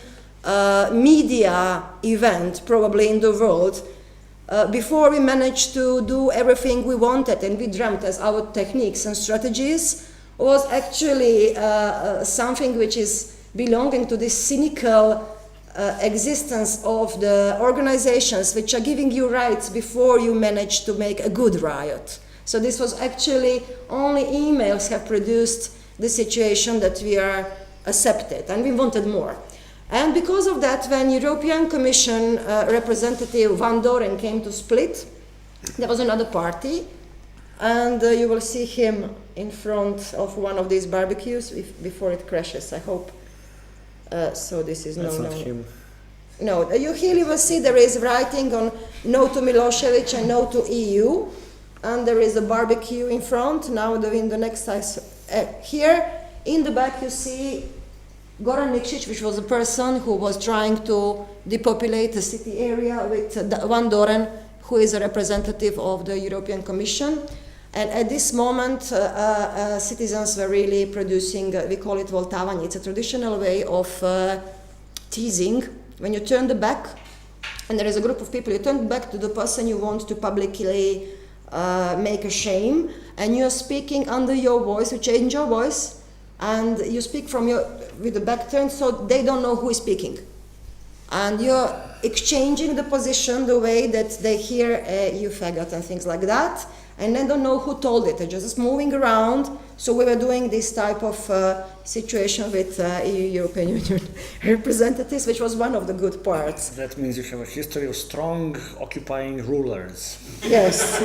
media event probably in the world, before we managed to do everything we wanted and we dreamt as our techniques and strategies, was actually something which is belonging to this cynical existence of the organizations which are giving you rights before you manage to make a good riot. So this was actually, only emails have produced the situation that we are accepted, and we wanted more. And because of that, when European Commission representative Van Doren came to Split, there was another party, and you will see him in front of one of these barbecues before it crashes, I hope. So this is That's no. not him. No, you here will see there is writing on no to Milosevic and no to EU, and there is a barbecue in front. Now in the next size, here in the back you see Goran Nikšić, which was a person who was trying to depopulate the city area, with Van Doren, who is a representative of the European Commission. And at this moment, citizens were really producing, we call it voltavanje. It's a traditional way of teasing. When you turn the back, and there is a group of people, you turn back to the person you want to publicly make a shame, and you're speaking under your voice, you change your voice, and you speak with the back turned, so they don't know who is speaking. And you're exchanging the position the way that they hear you faggot and things like that, and they don't know who told it. They're just moving around. So we were doing this type of situation with European Union representatives, which was one of the good parts. That means you have a history of strong occupying rulers. Yes.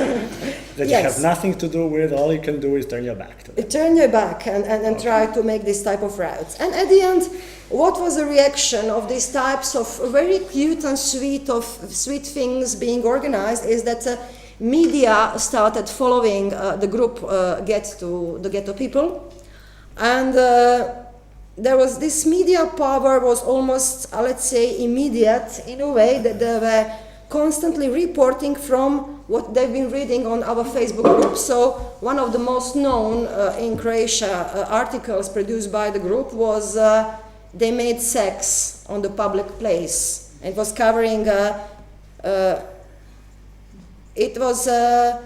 That you have nothing to do with, all you can do is turn your back to them. Turn your back and try to make this type of routes. And at the end, what was the reaction of these types of very cute and sweet things being organized is that media started following the group the Ghetto People, and there was this media power was almost, let's say, immediate in a way that they were constantly reporting from what they've been reading on our Facebook group. So one of the most known in Croatia articles produced by the group was they made sex on the public place. It was covering it was a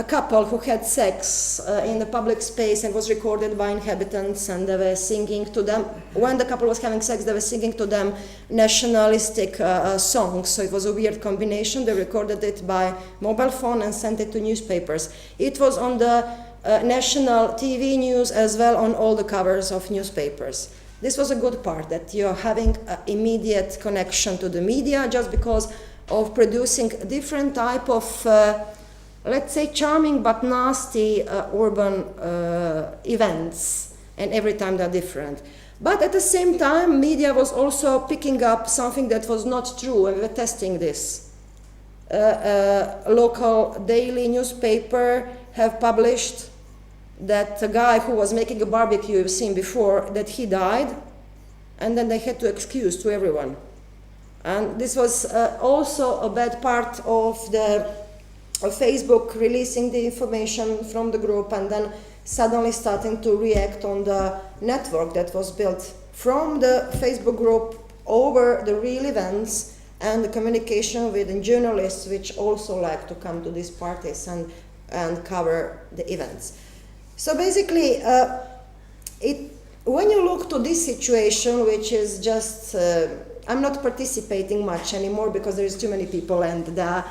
couple who had sex in the public space and was recorded by inhabitants, and they were singing to them. When the couple was having sex, they were singing to them nationalistic songs. So it was a weird combination. They recorded it by mobile phone and sent it to newspapers. It was on the national TV news as well, on all the covers of newspapers. This was a good part, that you're having an immediate connection to the media just because of producing different type of, let's say, charming but nasty urban events, and every time they're different. But at the same time, media was also picking up something that was not true, and we were testing this. Local daily newspaper have published that a guy who was making a barbecue you've seen before, that he died, and then they had to excuse to everyone. And this was also a bad part of Facebook releasing the information from the group and then suddenly starting to react on the network that was built from the Facebook group over the real events and the communication with the journalists, which also like to come to these parties and cover the events. So basically, when you look to this situation, which is just, I'm not participating much anymore because there is too many people and they're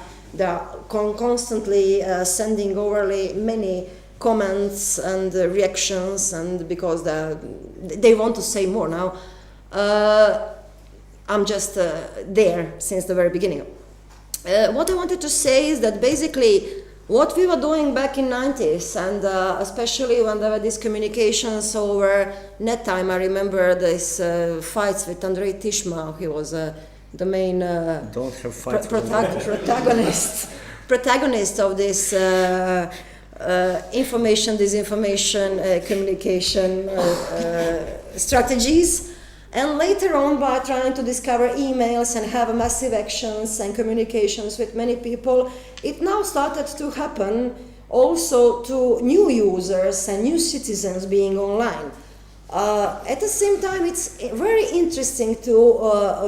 constantly sending overly many comments and reactions, and because they want to say more now. I'm just there since the very beginning. What I wanted to say is that basically what we were doing back in 90s, and especially when there were these communications over net time, I remember these fights with Andrei Tishma. He was the main protagonist of this information, disinformation, communication strategies. And later on, by trying to discover emails and have massive actions and communications with many people, it now started to happen also to new users and new citizens being online. At the same time, it's very interesting to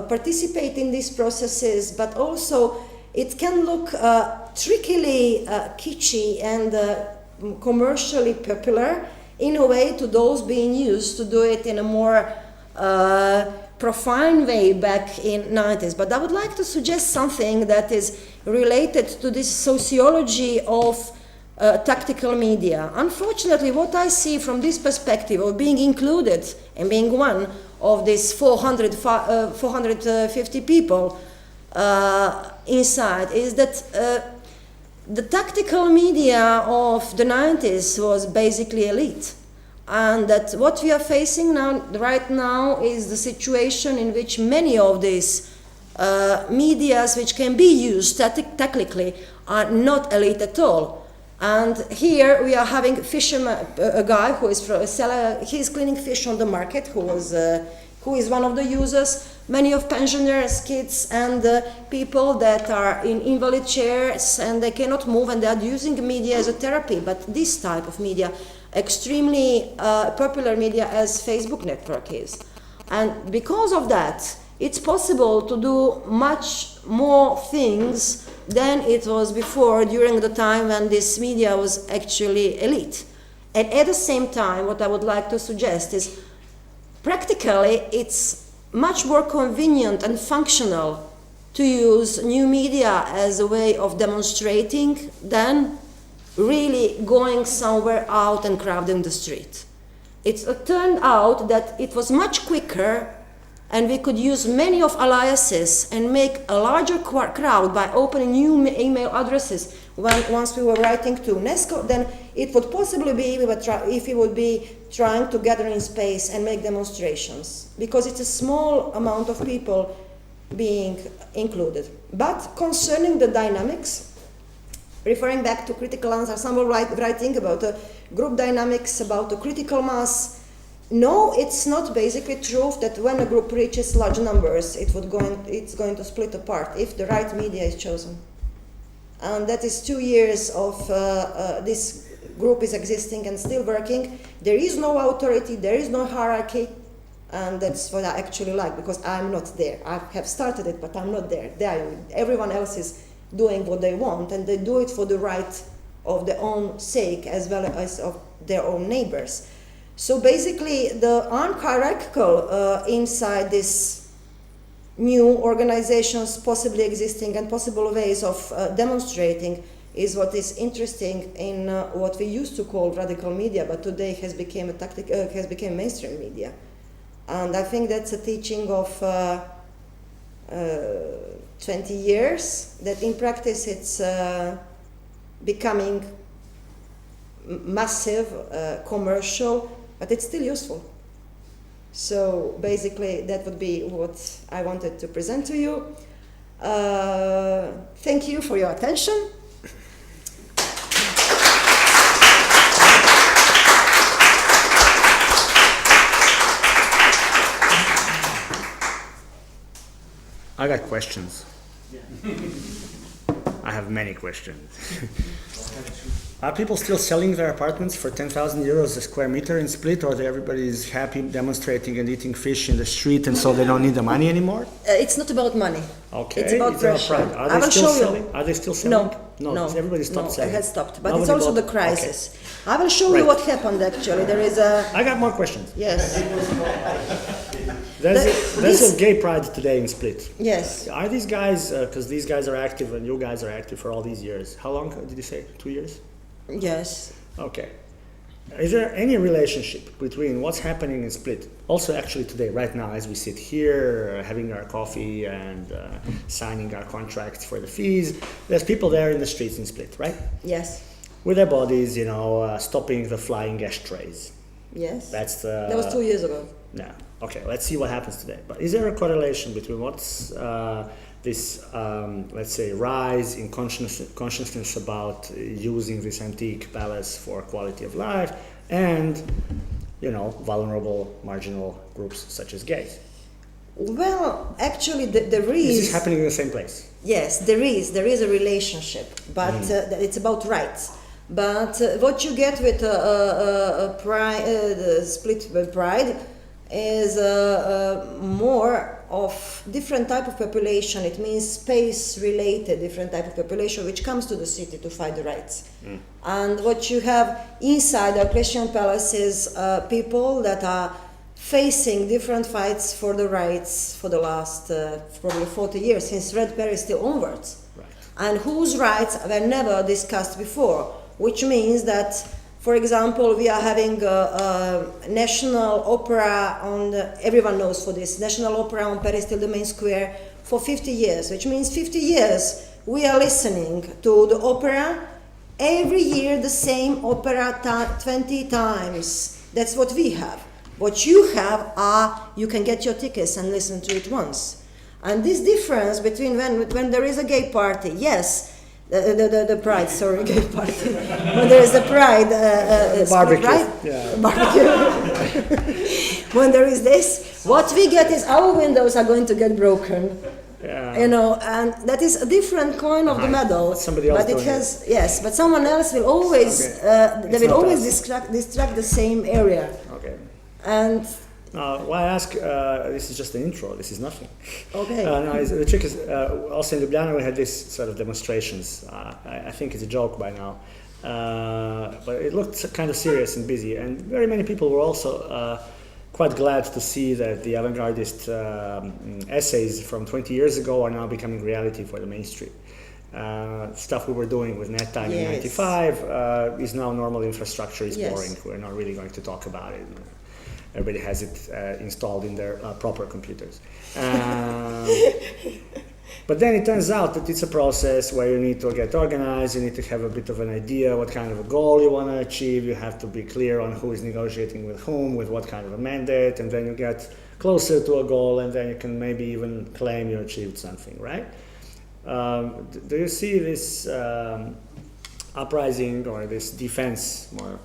participate in these processes, but also it can look trickily kitschy and commercially popular in a way to those being used to do it in a more profane way back in 90s. But I would like to suggest something that is related to this sociology of tactical media. Unfortunately, what I see from this perspective of being included and being one of these 450 people inside is that the tactical media of the 90s was basically elite. And that what we are facing right now is the situation in which many of these medias which can be used tactically are not elite at all. And here we are having a guy who is a seller, he's cleaning fish on the market, who is one of the users. Many of pensioners, kids, and people that are in invalid chairs and they cannot move and they are using media as a therapy. But this type of media, extremely popular media as Facebook network is. And because of that, it's possible to do much more things than it was before during the time when this media was actually elite. And at the same time, what I would like to suggest is practically it's much more convenient and functional to use new media as a way of demonstrating than really going somewhere out and crowding the street. It turned out that it was much quicker and we could use many of aliases and make a larger crowd by opening new email addresses. Once we were writing to UNESCO, then it would possibly be if we would be trying to gather in space and make demonstrations, because it's a small amount of people being included. But concerning the dynamics, referring back to critical answer, someone writing about group dynamics, about the critical mass. No, it's not basically true that when a group reaches large numbers, it's going to split apart if the right media is chosen. And that is 2 years of this group is existing and still working. There is no authority, there is no hierarchy, and that's what I actually like, because I'm not there. I have started it, but I'm not there. Everyone else is doing what they want, and they do it for the right of their own sake as well as of their own neighbors. So basically, the unhierarchical inside this new organizations possibly existing and possible ways of demonstrating is what is interesting in what we used to call radical media, but today has become mainstream media. And I think that's a teaching of 20 years, that in practice it's becoming massive, commercial, but it's still useful. So basically, that would be what I wanted to present to you. Thank you for your attention. I got questions. I have many questions. Are people still selling their apartments for 10,000 euros a square meter in Split, or everybody is happy demonstrating and eating fish in the street and so they don't need the money anymore? It's not about money. Okay. It's about pressure. Are they still selling? Are they still selling? No. Everybody stopped selling. It has stopped. But Nobody it's also bought- the crisis. Okay. I will show you what happened actually. There is a... I got more questions. Yes. There's a gay pride today in Split. Yes. Are these guys, because these guys are active and you guys are active for all these years. How long did you say? 2 years? Yes. Okay. Is there any relationship between what's happening in Split, also actually today, right now, as we sit here, having our coffee and signing our contracts for the fees? There's people there in the streets in Split, right? Yes. With their bodies, stopping the flying ashtrays. Yes. That's That was 2 years ago. No. Okay, let's see what happens today. But is there a correlation between what's this, let's say, rise in consciousness about using this antique palace for quality of life and, vulnerable, marginal groups such as gays? Well, actually, there is... Is this happening in the same place? Yes, there is a relationship, but it's about rights. But what you get with the Split Pride is more of different type of population. It means space-related different type of population which comes to the city to fight the rights. And what you have inside the Christian palace is people that are facing different fights for the rights for the last probably 40 years, since Red Paris still onwards. Right. And whose rights were never discussed before, which means that, for example, we are having a national opera on everyone knows for this, national opera on Paris till the main square for 50 years, which means 50 years we are listening to the opera, every year the same opera 20 times. That's what we have. What you have are, you can get your tickets and listen to it once. And this difference between when there is a gay party, yes, the pride, sorry, gay party. When there is a pride, barbecue, right? yeah. Barbecue. When there is this, what we get is our windows are going to get broken. Yeah. And that is a different coin of the medal. Somebody else but it doing has, yes, but someone else will always, they will always distract the same area. Okay. And why I ask, this is just an intro, this is nothing. okay. The trick is, also in Ljubljana we had this sort of demonstrations. I think it's a joke by now. But it looked kind of serious and busy, and very many people were also quite glad to see that the avant-gardist essays from 20 years ago are now becoming reality for the mainstream. Stuff we were doing with NetTime in '95 is now normal infrastructure, is boring. We're not really going to talk about it. Everybody has it installed in their proper computers. But then it turns out that it's a process where you need to get organized, you need to have a bit of an idea what kind of a goal you want to achieve, you have to be clear on who is negotiating with whom, with what kind of a mandate, and then you get closer to a goal, and then you can maybe even claim you achieved something, right? Do you see this uprising or this defense more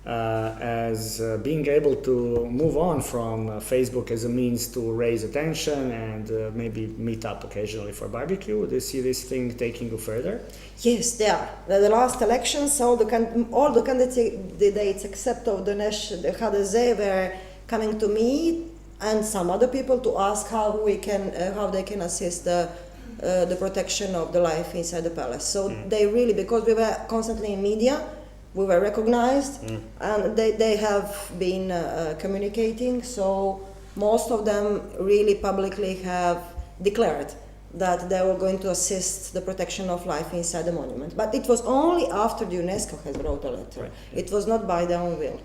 as being able to move on from Facebook as a means to raise attention and maybe meet up occasionally for barbecue? Do you see this thing taking you further? Yes, they are. The last elections, all the candidates except of the HDZ were coming to me and some other people to ask how they can assist the protection of the life inside the palace. So they really, because we were constantly in media, we were recognized, and they have been communicating, so most of them really publicly have declared that they were going to assist the protection of life inside the monument. But it was only after the UNESCO has wrote a letter. Right. It was not by their own will,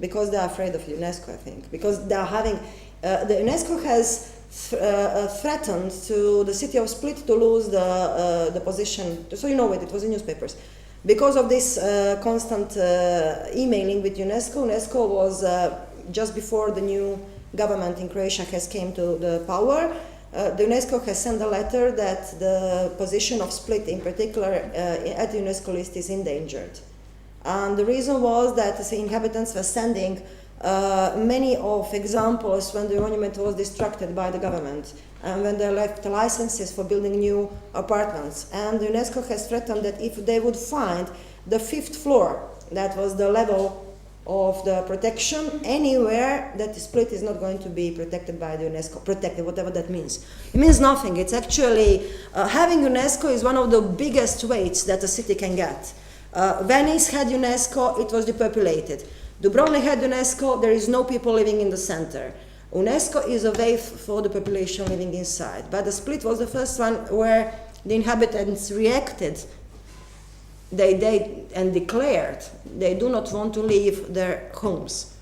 because they are afraid of UNESCO, I think, because they are having, the UNESCO has threatened to the city of Split to lose the position, so you know it was in newspapers. Because of this constant emailing with UNESCO, UNESCO was just before the new government in Croatia has came to the power, the UNESCO has sent a letter that the position of Split in particular at the UNESCO list is endangered. And the reason was that the inhabitants were sending many of examples when the monument was destructed by the government and when they left licenses for building new apartments. And the UNESCO has threatened that if they would find the 5th floor, that was the level of the protection, anywhere that the Split is not going to be protected by the UNESCO, protected, whatever that means. It means nothing. It's actually, having UNESCO is one of the biggest weights that a city can get. Venice had UNESCO, it was depopulated. Dubrovnik had UNESCO, there is no people living in the center. UNESCO is a way for the population living inside. But the Split was the first one where the inhabitants reacted. They declared they do not want to leave their homes.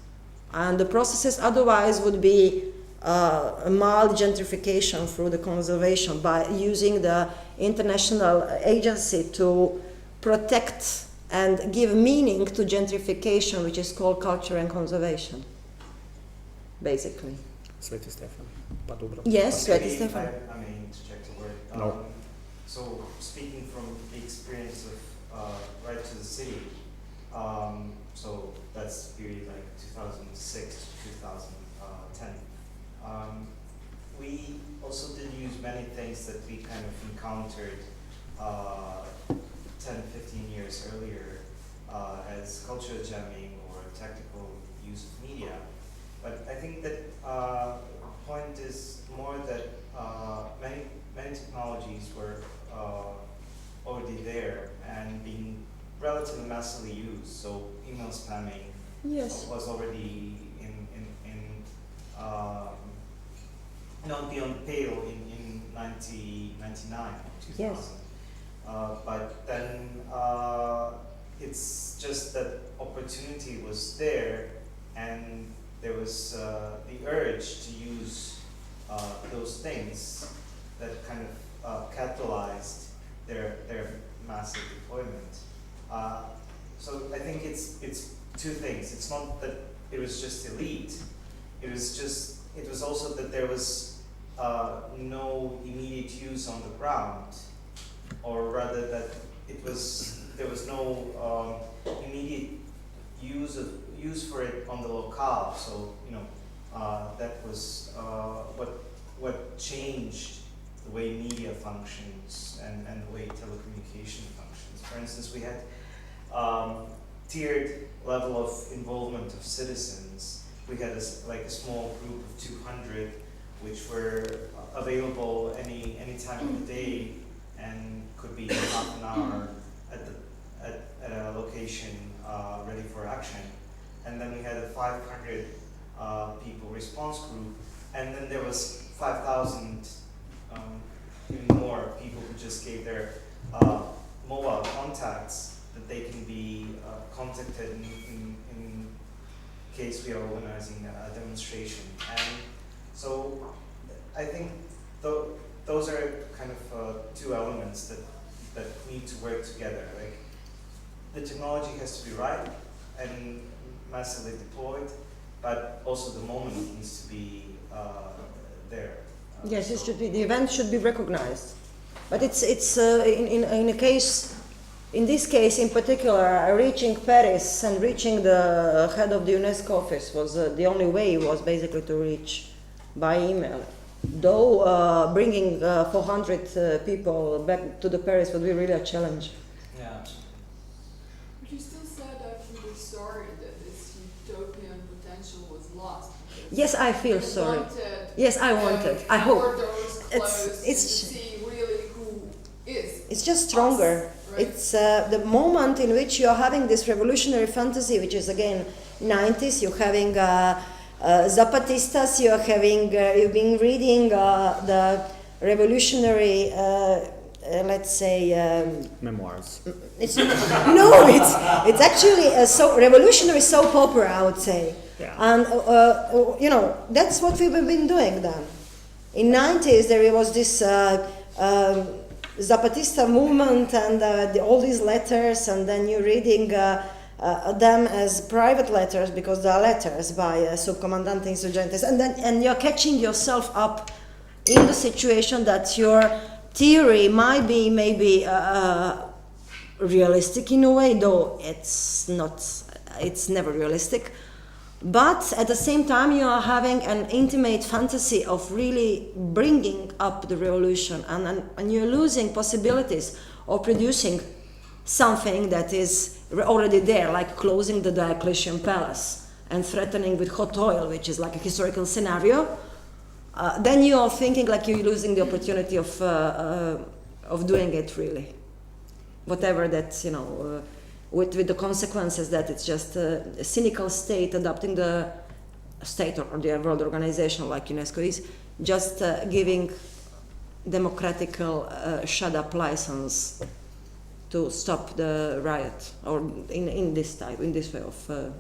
And the processes otherwise would be a mild gentrification through the conservation by using the international agency to protect and give meaning to gentrification, which is called culture and conservation, basically. Sveti Stefan, pa dobro. Yes, Maybe Sveti Stefan. I may interject a word. No. So speaking from the experience of right to the city, so that's period like 2006 to 2010. We also did use many things that we kind of encountered 10, 15 years earlier as cultural jamming or tactical use of media. But I think that the point is more that many technologies were already there and being relatively massively used. So email spamming was already not beyond the pale in 1999 or 2000. Yes. But then it's just that opportunity was there, and there was the urge to use those things that kind of catalyzed their massive deployment. So I think it's two things. It's not that it was just elite. It was also that there was no immediate use on the ground, or rather that there was no immediate use for it on the locale. So that was what changed the way media functions and the way telecommunication functions. For instance, we had tiered level of involvement of citizens. We had a small group of 200, which were available any time of the day and could be half an hour at a location ready for action. And then we had a 500 people response group, and then there was 5,000, even more people who just gave their mobile contacts that they can be contacted in case we are organizing a demonstration. And so I think those are kind of two elements that need to work together. Like, the technology has to be right and massively deployed, but also the moment needs to be there. Yes, it should be. The event should be recognized, but it's in a case, in this case in particular, reaching Paris and reaching the head of the UNESCO office was the only way was basically to reach by email. Though bringing 400 people back to the Paris would be really a challenge. Yeah. But you still said after the story that this utopian potential was lost. Yes, I feel sorry. Yes, I wanted. I hope. It's to see really who is. It's just stronger. Us, right? It's the moment in which you're having this revolutionary fantasy, which is again 90s. You're having Zapatistas. You're having. You've been reading the revolutionary. Let's say memoirs. It's no. It's actually a revolutionary soap opera, I would say. Yeah. And that's what we've been doing then. In 90s there was this Zapatista movement and all these letters, and then you're reading them as private letters because they are letters by subcomandante insurgentes, and you're catching yourself up in the situation that your theory might be maybe realistic in a way, though it's never realistic. But at the same time, you are having an intimate fantasy of really bringing up the revolution, and you're losing possibilities of producing something that is already there, like closing the Diocletian Palace and threatening with hot oil, which is like a historical scenario. Then you are thinking like you're losing the opportunity of doing it really. Whatever that, with the consequences that it's just a cynical state adopting the state or the world organization like UNESCO is, just giving democratical shut-up license to stop the riot, or in this way of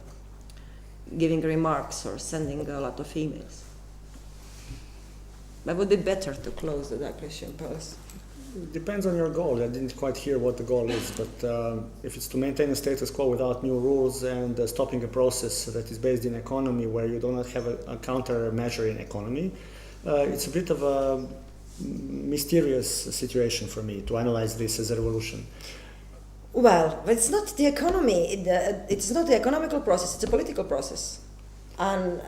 giving remarks or sending a lot of emails. But would be better to close the Diocletian Palace. Depends on your goal. I didn't quite hear what the goal is, but if it's to maintain a status quo without new rules and stopping a process that is based in economy where you do not have a countermeasure in economy, it's a bit of a mysterious situation for me to analyze this as a revolution. Well, it's not the economy. It's not the economical process. It's a political process, and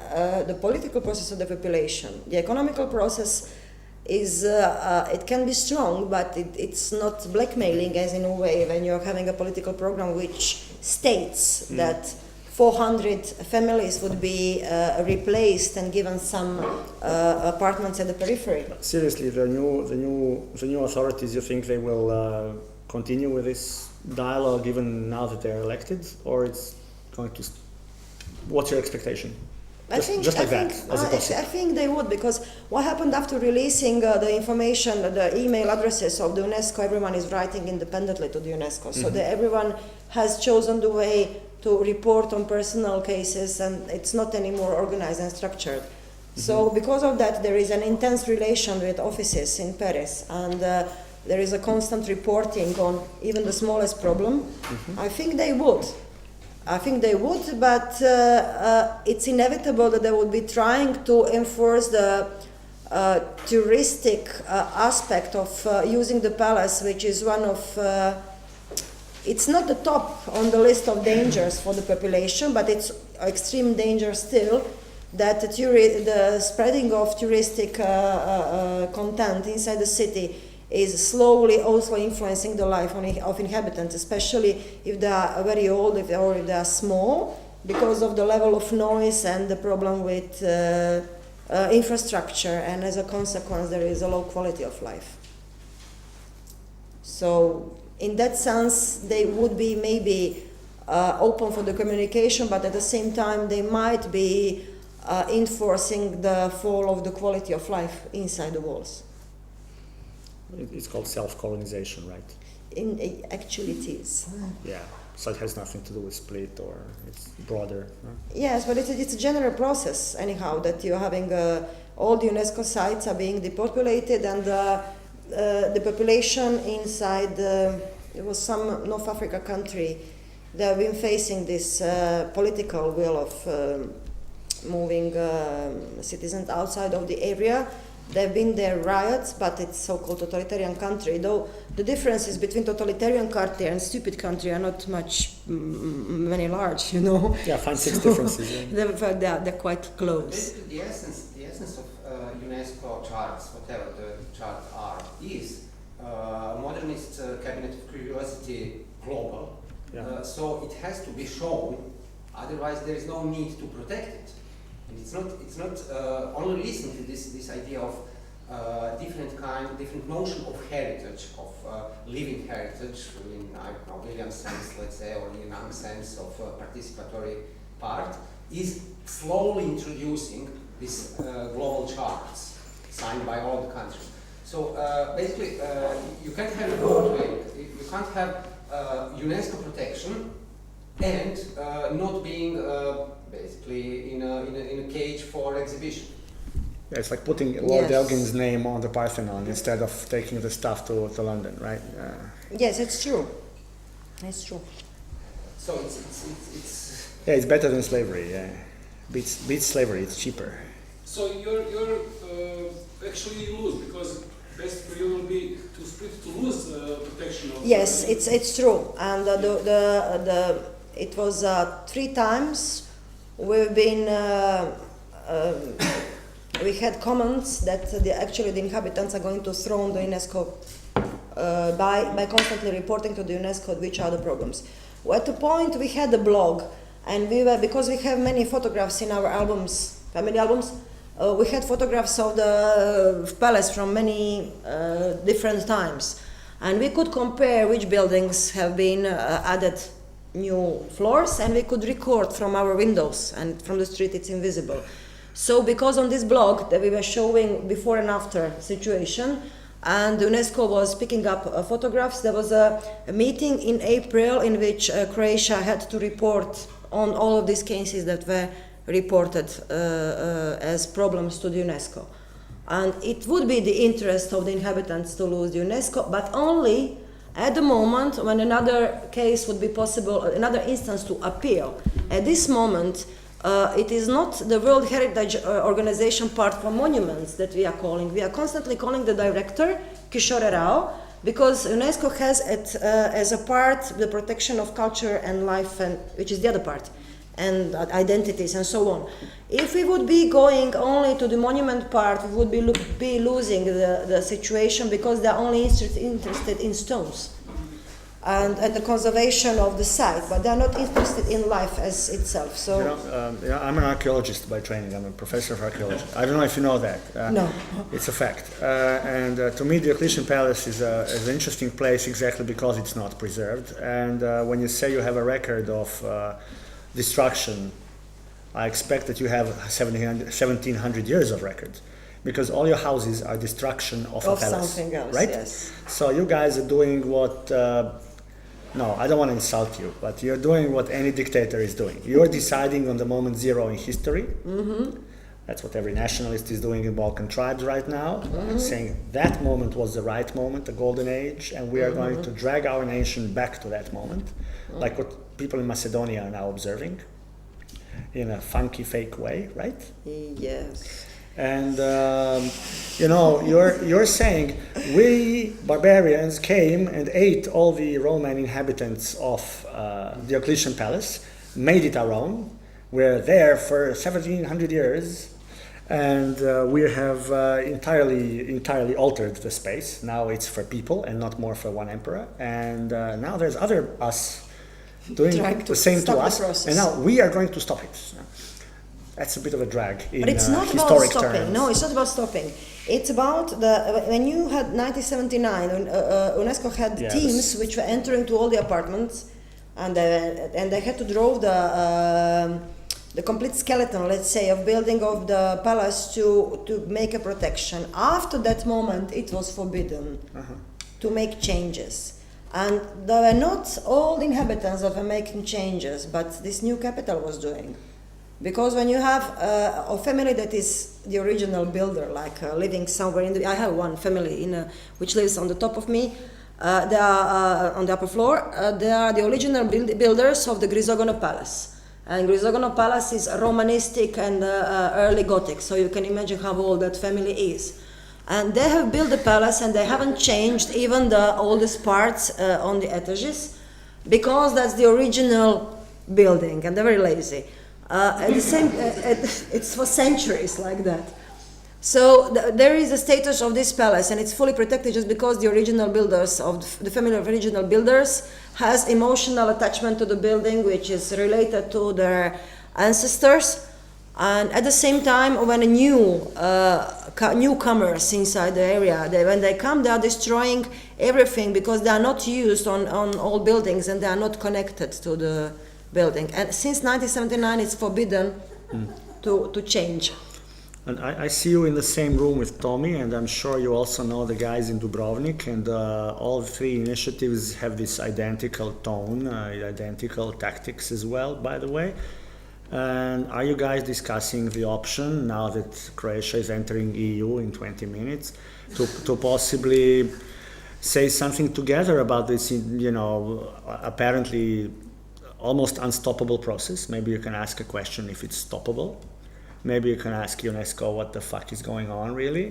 the political process of the population. The economical process is it can be strong, but it's not blackmailing, as in a way when you're having a political program which states that 400 families would be replaced and given some apartments at the periphery. Seriously, the new authorities, you think they will continue with this dialogue even now that they're elected, or it's going to? What's your expectation? I think they would, because what happened after releasing the information, the email addresses of the UNESCO, everyone is writing independently to the UNESCO, so that everyone has chosen the way to report on personal cases, and it's not anymore organized and structured. So because of that, there is an intense relation with offices in Paris, and there is a constant reporting on even the smallest problem. I think they would, but it's inevitable that they would be trying to enforce the touristic aspect of using the palace, which is one of, it's not the top on the list of dangers for the population, but it's extreme danger still, that the spreading of touristic content inside the city is slowly also influencing the life of inhabitants, especially if they are very old or if they are small, because of the level of noise and the problem with infrastructure, and as a consequence there is a low quality of life. So in that sense they would be maybe open for the communication, but at the same time they might be enforcing the fall of the quality of life inside the walls. It's called self-colonization, right? Actually it is. Yeah, so it has nothing to do with split, or it's broader. Huh? Yes, but it's a general process anyhow, that you're having all the UNESCO sites are being depopulated, and the population inside, there was some North Africa country, they have been facing this political will of moving citizens outside of the area. There have been there riots, but it's so-called totalitarian country, though the differences between totalitarian country and stupid country are not very large, Yeah, 5-6 differences. Yeah. They're quite close. The essence of UNESCO charts, whatever the charts are, is modernist cabinet of curiosity global. Yeah. So it has to be shown, otherwise there is no need to protect it. And it's not only listen to this idea of different notion of heritage, of living heritage in William sense, let's say, or in Young sense of participatory part, is slowly introducing these global charts signed by all the countries. So basically, you can't have it both ways. You can't have UNESCO protection and not being basically in a cage for exhibition. Yeah, it's like putting Lord Elgin's name on the Parthenon instead of taking the stuff to London, right? Yes, it's true. It's true. So it's Yeah, it's better than slavery. Yeah, beats slavery. It's cheaper. So you're actually you lose, because best for you will be to split to lose protection of. Yes, it's true, and it was 3 times we've been. We had comments that actually the inhabitants are going to throw the UNESCO by constantly reporting to the UNESCO which are the problems. At the point we had a blog, and because we have many photographs in our albums, family albums, we had photographs of the palace from many different times, and we could compare which buildings have been added new floors, and we could record from our windows, and from the street it's invisible. So because on this blog that we were showing before and after situation, and UNESCO was picking up photographs, there was a meeting in April in which Croatia had to report on all of these cases that were reported as problems to the UNESCO. And it would be the interest of the inhabitants to lose the UNESCO, but only at the moment when another case would be possible, another instance to appeal. At this moment, it is not the World Heritage Organization part for monuments that we are calling. We are constantly calling the director, Kishore Rao, because UNESCO has as a part the protection of culture and life, and which is the other part, and identities and so on. If we would be going only to the monument part, we would be losing the situation, because they are only interested in stones and the conservation of the site, but they are not interested in life as itself. So, I'm an archaeologist by training. I'm a professor of archaeology. I don't know if you know that. No. It's a fact. And to me, the Diocletian Palace is an interesting place exactly because it's not preserved. And when you say you have a record of destruction, I expect that you have 1700 years of record, because all your houses are destruction of a palace, something else, right? yes. So you guys are doing what, no, I don't want to insult you, but you're doing what any dictator is doing. You're deciding on the moment zero in history. Mm-hmm. That's what every nationalist is doing in Balkan tribes right now, saying that moment was the right moment, the golden age, and we are going to drag our nation back to that moment, like what people in Macedonia are now observing, in a funky, fake way, right? Yes. And you're saying we barbarians came and ate all the Roman inhabitants of Diocletian Palace, made it our own. We're there for 1700 years, and we have entirely altered the space. Now it's for people and not more for one emperor. And now there's other us doing the same to us, and now we are going to stop it. That's a bit of a drag in but it's not about historic stopping. terms. No, it's not about stopping. It's about when you had 1979, UNESCO had teams which were entering to all the apartments, and they had to draw the complete skeleton, let's say, of building of the palace to make a protection. After that moment, it was forbidden to make changes. And there were not all the inhabitants that were making changes, but this new capital was doing. Because when you have a family that is the original builder, like living somewhere I have one family which lives on the top of me. They are on the upper floor. They are the original builders of the Grisogono Palace. And Grisogono Palace is Romanistic and early Gothic, so you can imagine how old that family is. And they have built the palace, and they haven't changed even the oldest parts on the etages, because that's the original building, and they're very lazy. It's for centuries like that. So there is a status of this palace, and it's fully protected just because the original builders of the family of original builders has emotional attachment to the building, which is related to their ancestors. And at the same time, when a newcomers inside the area, when they come, they are destroying everything because they are not used on all buildings, and they are not connected to the building. And since 1979, it's forbidden to change. And I see you in the same room with Tommy, and I'm sure you also know the guys in Dubrovnik, and all three initiatives have this identical tone, identical tactics as well, by the way. And are you guys discussing the option, now that Croatia is entering EU in 20 minutes, to possibly say something together about this, apparently almost unstoppable process. Maybe you can ask a question if it's stoppable. Maybe you can ask UNESCO what the fuck is going on really.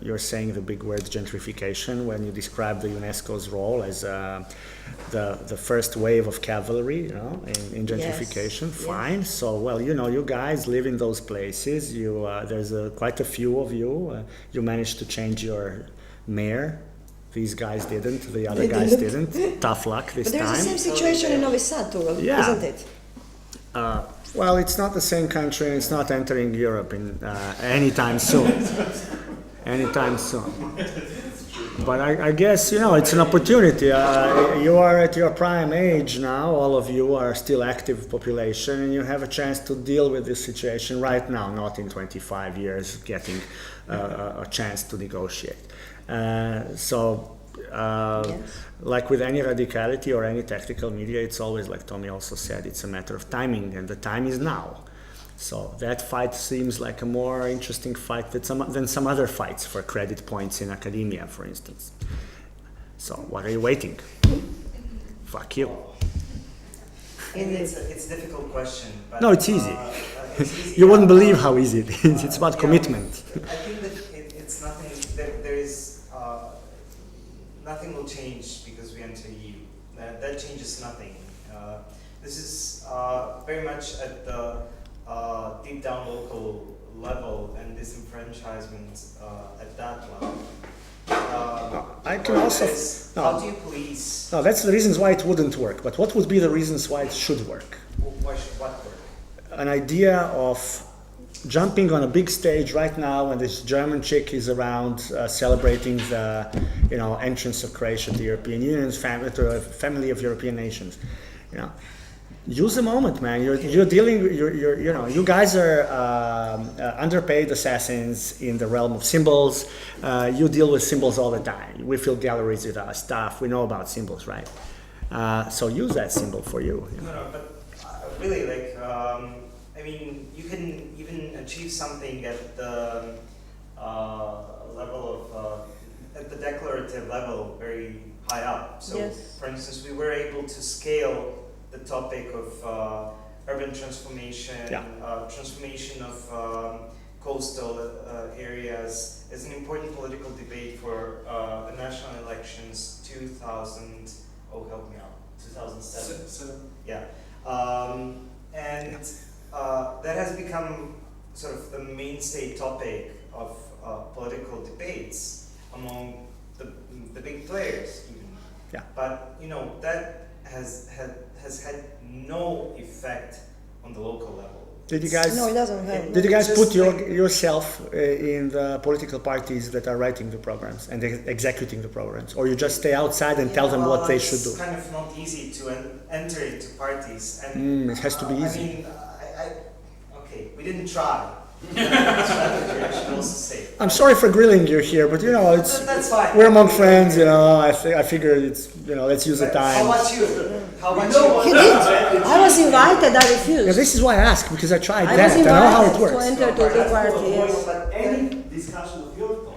You're saying the big word gentrification when you describe the UNESCO's role as the first wave of cavalry, you know, in gentrification. Yes. Fine. Yes. So, well, you know, you guys live in those places. You there's quite a few of you. You managed to change your mayor. These guys didn't. The other guys didn't. Tough luck this But there's time. the same situation in Novi Sad too, isn't it? Well, it's not the same country, and it's not entering Europe in anytime soon. Anytime soon. But I guess, you know, it's an opportunity. You are at your prime age now. All of you are still active population, and you have a chance to deal with this situation right now, not in 25 years getting a chance to negotiate. Like with any radicality or any tactical media, it's always, like Tommy also said, it's a matter of timing, and the time is now. So that fight seems like a more interesting fight than some other fights for credit points in academia, for instance. So what are you waiting? Fuck you. It's a difficult question. But, No, it's easy. It's easy. You wouldn't believe how easy it is. It's about commitment. I think that it's nothing. There is nothing will change because we enter EU. That changes nothing. This is very much at the deep down local level and disenfranchisement at that level. I can also. How do you police? No, that's the reasons why it wouldn't work. But what would be the reasons why it should work? Why should what work? An idea of jumping on a big stage right now when this German chick is around celebrating the, you know, entrance of Croatia to the European Union, to a family of European nations. You know, use the moment, man. You're dealing. You know, you guys are underpaid assassins in the realm of symbols. You deal with symbols all the time. We fill galleries with our stuff. We know about symbols, right? So use that symbol for you. No, but really, like, I mean, you can even achieve something at the level of, at the declarative level, very high up. So, Yes. for instance, we were able to scale the topic of urban transformation, transformation of coastal areas as an important political debate for the national elections 2000, oh help me out, 2007. Yeah. That has become sort of the mainstay topic of political debates among the big players even. Yeah. But you know, that has had no effect on the local level. Did you guys? No, it doesn't have. Did you guys Just put like- yourself in the political parties that are writing the programs and executing the programs, or you just stay outside and tell them what they should do? It's kind of not easy to enter into parties, and It has to be easy. I mean, okay, we didn't try. Strategy, I should also say. I'm sorry for grilling you here, but you know, it's That's fine. we're among friends. You know, I figure it's, you know, let's use the How time. about you? How about you? He did. I was invited. I refused. Yeah, this is why I ask, because I tried I that. was I know how it invited to works. enter to the party. Yes. But any discussion of your talk.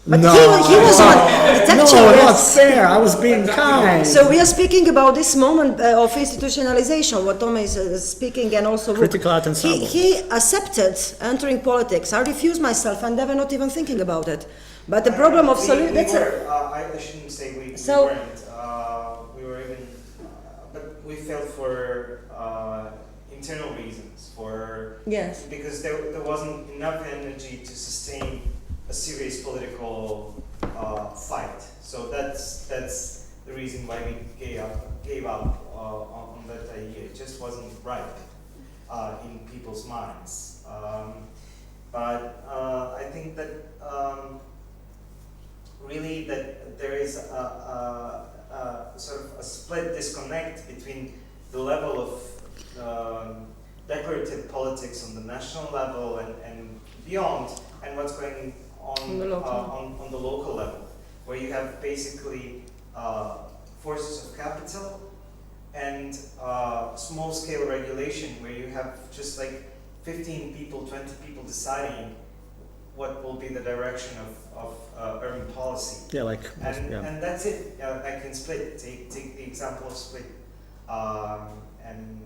But No, he was on. It's actually no, not yes. fair. I was being kind. So we are speaking about this moment of institutionalization, what Tom is speaking, and also Critical art ensemble. he accepted entering politics. I refused myself and never not even thinking about it. But the problem of solution. We were, I shouldn't say we So- weren't. We were even, but we failed for internal reasons. Yes. Because there wasn't enough energy to sustain a serious political fight. So that's the reason why we gave up on that idea. It just wasn't right in people's minds. But I think that really that there is a sort of a split disconnect between the level of declarative politics on the national level and beyond, and what's going on the local level, where you have basically forces of capital and small-scale regulation, where you have just like 15 people, 20 people deciding what will be the direction of urban policy. Yeah, like And that's it. I can split. Take the example of Split. And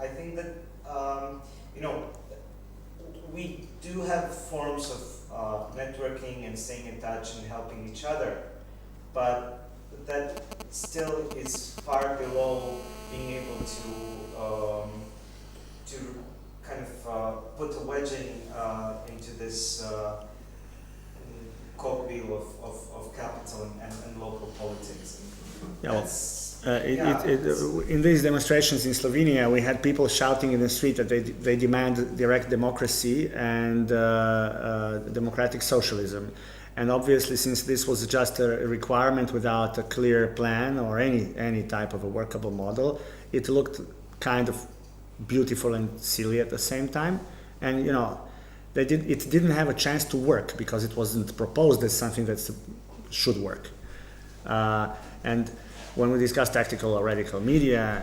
I think that, we do have forms of networking and staying in touch and helping each other, but that still is far below being able to kind of put a wedge into this cogwheel of capital and local politics. Yeah, well, in these demonstrations in Slovenia, we had people shouting in the street that they demand direct democracy and democratic socialism. And obviously, since this was just a requirement without a clear plan or any type of a workable model, it looked kind of beautiful and silly at the same time. And it didn't have a chance to work because it wasn't proposed as something that should work. And when we discuss tactical or radical media,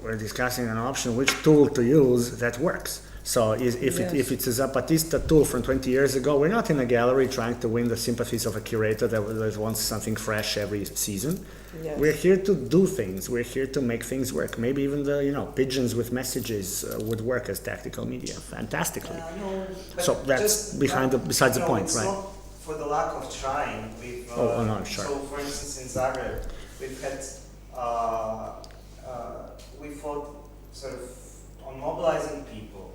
we're discussing an option, which tool to use that works. So if it's a Zapatista tool from 20 years ago, we're not in a gallery trying to win the sympathies of a curator that wants something fresh every season. Yes. We're here to do things. We're here to make things work. Maybe even the pigeons with messages would work as tactical media fantastically. So that's besides the point, right? Not for the lack of trying. We've, no, sure. So, for instance, in Zagreb, we've had we fought sort of on mobilizing people,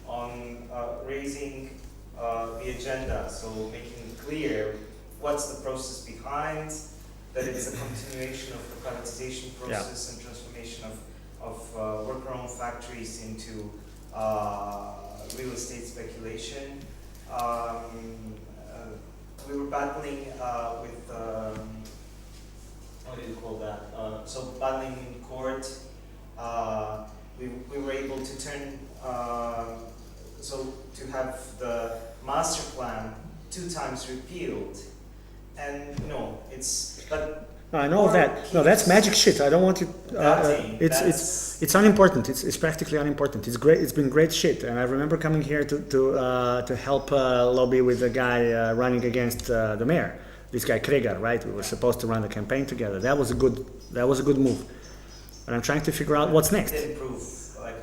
on raising the agenda, so making clear what's the process behind, that it's a continuation of the privatization process and transformation of worker-owned factories into real estate speculation. We were battling with, what do you call that? So battling in court. We were able to turn, so to have the master plan 2 times repealed, and but. No, I know that. No, that's magic shit. I don't want it. It's unimportant. It's practically unimportant. It's great. It's been great shit. And I remember coming here to help lobby with the guy running against the mayor. This guy Kregar, right? We were supposed to run the campaign together. That was a good move. And I'm trying to figure out what's next. It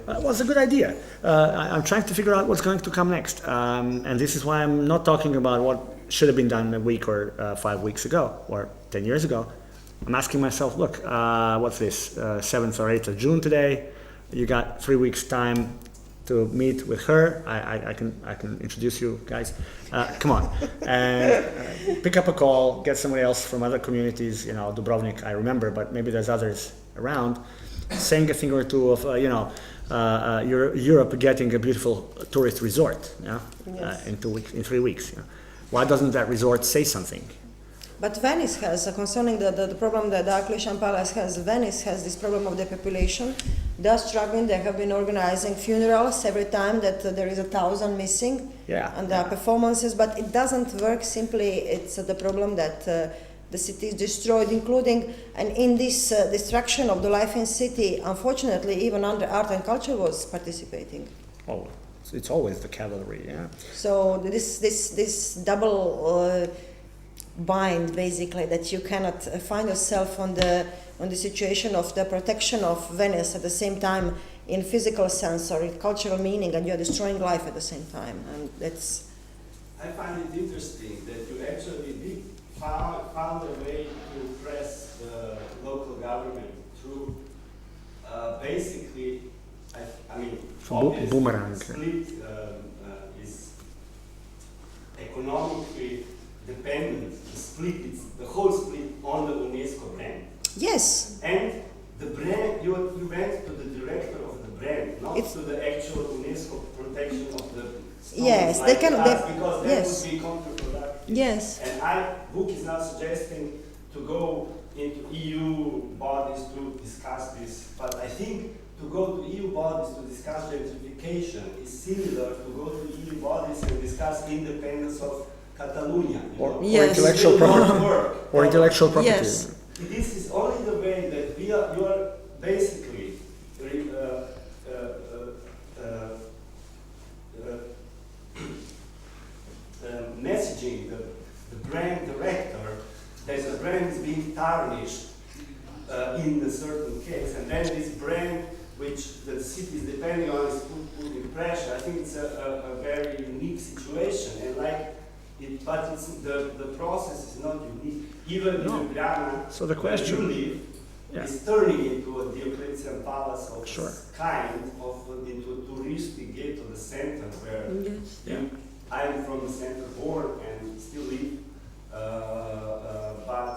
was a good idea. I'm trying to figure out what's going to come next. And this is why I'm not talking about what should have been done a week or 5 weeks ago or 10 years ago. I'm asking myself, look, what's this, 7th or 8th of June today? You got 3 weeks time to meet with her. I can introduce you guys. Come on, and pick up a call, get somebody else from other communities. Dubrovnik, I remember, but maybe there's others around, saying a thing or two of Europe getting a beautiful tourist resort. In 2 weeks, in 3 weeks. Why doesn't that resort say something? But Venice has, concerning the problem that Diocletian Palace has, Venice has this problem of the population. They're struggling. They have been organizing funerals every time that there is 1,000 missing. And there are performances, but it doesn't work simply. It's the problem that the city is destroyed, including, and in this destruction of the life in city, unfortunately, even under art and culture was participating. Oh, it's always the cavalry, yeah. So this double bind, basically, that you cannot find yourself on the situation of the protection of Venice at the same time in physical sense or in cultural meaning, and you're destroying life at the same time, and that's. I find it interesting that you actually found a way to press the local government through basically, I mean, boomerang. Split is economically dependent. The whole split on the UNESCO brand. Yes. And the brand, you went to the director of the brand, not to the actual UNESCO protection of the stones. Yes, like they can. because that yes. would be counterproductive. Yes. And Vuk is now suggesting to go into EU bodies to discuss this, but I think to go to EU bodies to discuss gentrification is similar to go to EU bodies and discuss independence of Catalonia. Or intellectual property. Or intellectual property. Yes. This is only the way that you are basically messaging the brand director that the brand is being tarnished in a certain case, and then this brand which the city is depending on is putting pressure. I think it's a very unique situation, and but it's the process is not unique. Even in Ljubljana, So the question, where you live, is turning into a Diocletian palace of this kind of into a touristic gate to the center, where I'm from the center born and still live, but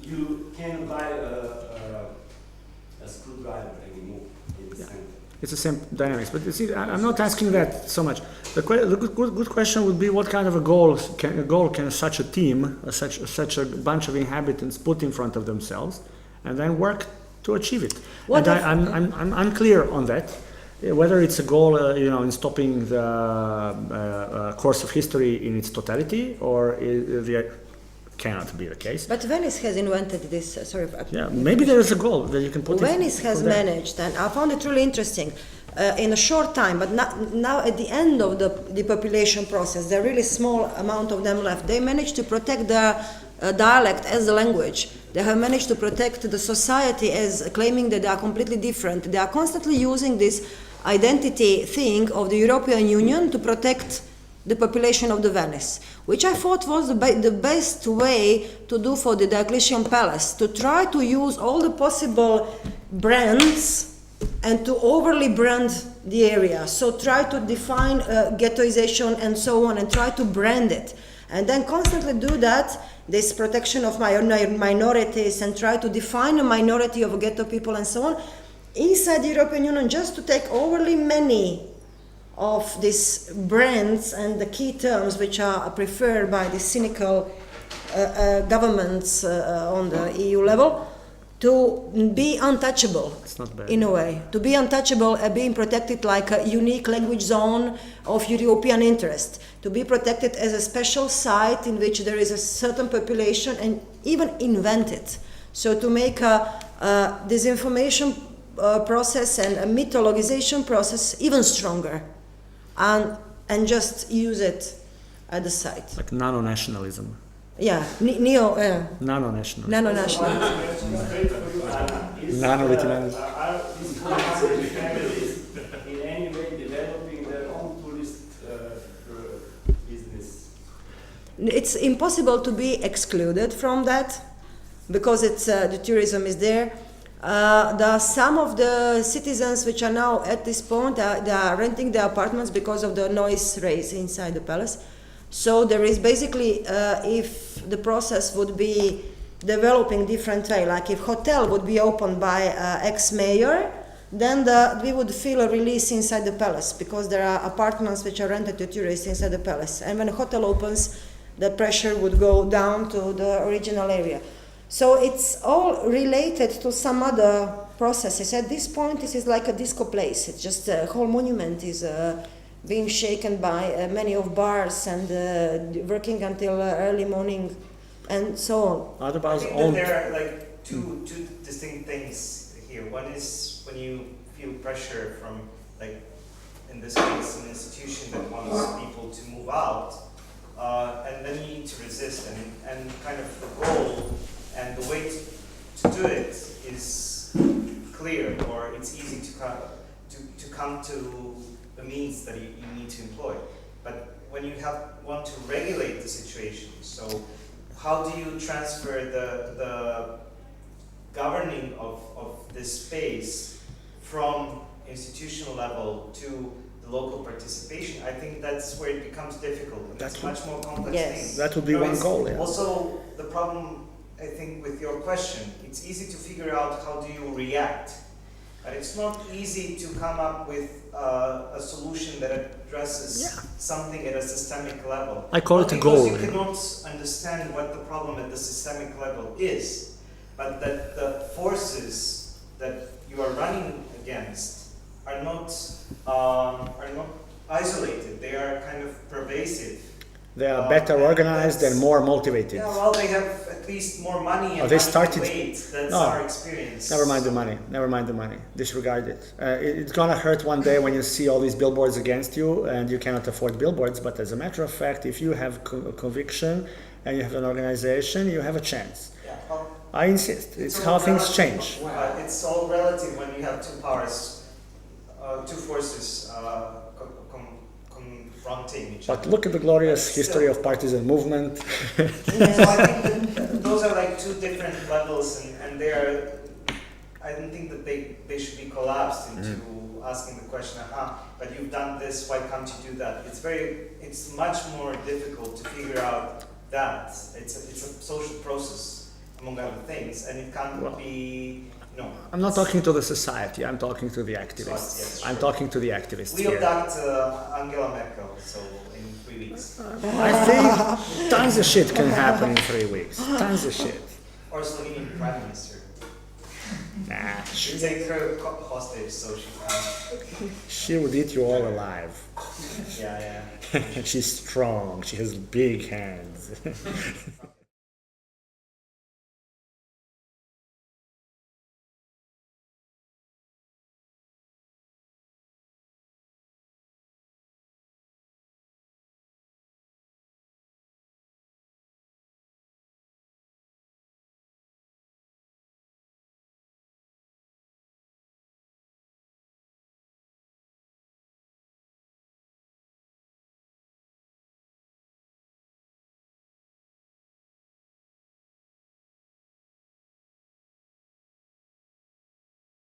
you can't buy a screwdriver anymore in the center. it's the same dynamics, but you see, I'm not asking that so much. The good question would be what kind of a goal can such a team, such a bunch of inhabitants put in front of themselves, and then work to achieve it. And I'm unclear on that. Whether it's a goal, in stopping the course of history in its totality, or cannot be the case. But Venice has invented this. Maybe there is a goal that you can put. Venice has managed, and I found it really interesting. In a short time, but now at the end of the depopulation process, there are really small amount of them left. They managed to protect the dialect as a language. They have managed to protect the society as claiming that they are completely different. They are constantly using this identity thing of the European Union to protect the population of the Venice, which I thought was the best way to do for the Diocletian Palace, to try to use all the possible brands and to overly brand the area. So try to define ghettoization and so on, and try to brand it. And then constantly do that, this protection of minorities, and try to define a minority of ghetto people and so on, inside the European Union, just to take overly many of these brands and the key terms which are preferred by the cynical governments on the EU level, to be untouchable in a way, to be untouchable, being protected like a unique language zone of European interest, to be protected as a special site in which there is a certain population, and even invent it. So to make a disinformation process and a mythologization process even stronger, and just use it at the site. Like nano-nationalism. Yeah, nano-nationalism. Nano-nationalism. Are these families in any way developing their own tourist business? It's impossible to be excluded from that, because it's the tourism is there. There are some of the citizens which are now at this point, they are renting their apartments because of the noise raised inside the palace. So there is basically, if the process would be developing different way, like if hotel would be opened by ex-mayor, then we would feel a release inside the palace, because there are apartments which are rented to tourists inside the palace. And when a hotel opens, the pressure would go down to the original area. So it's all related to some other processes. At this point, this is like a disco place. It's just a whole monument is being shaken by many of bars and working until early morning and so on. I think that there are like two distinct things here. One is when you feel pressure from, like in this case, an institution that wants people to move out, and then you need to resist, and kind of the goal and the way to do it is clear, or it's easy to come to the means that you need to employ. But when you want to regulate the situation, so how do you transfer the governing of this space from institutional level to the local participation? I think that's where it becomes difficult. And it's a much more complex thing. That would be one goal, yeah. Also, the problem, I think, with your question, it's easy to figure out how do you react, but it's not easy to come up with a solution that addresses something at a systemic level. I call it a goal. Because you cannot understand what the problem at the systemic level is, but that the forces that you are running against are not isolated. They are kind of pervasive. They are better organized and more motivated. Yeah, well, they have at least more money and they started. That's our experience. Never mind the money. Never mind the money. Disregard it. It's gonna hurt one day when you see all these billboards against you and you cannot afford billboards. But as a matter of fact, if you have conviction and you have an organization, you have a chance. Yeah. I insist. It's how things change. It's all relative when you have two powers, two forces confronting each other. But look at the glorious history of partisan movement. So I think that those are like two different levels, and they are. I don't think that they should be collapsed into asking the question, but you've done this, why can't you do that? It's much more difficult to figure out that. It's a social process, among other things, and it can't be, I'm not talking to the society, I'm talking to the activists. Yes, I'm sure. talking to the activists We here. abduct Angela Merkel, so in 3 weeks. I think tons of shit can happen in 3 weeks. Tons of shit. Or Slovenian Prime Minister. Nah, We take her hostage, so she can. she would eat you all alive. Yeah. She's strong, she has big hands.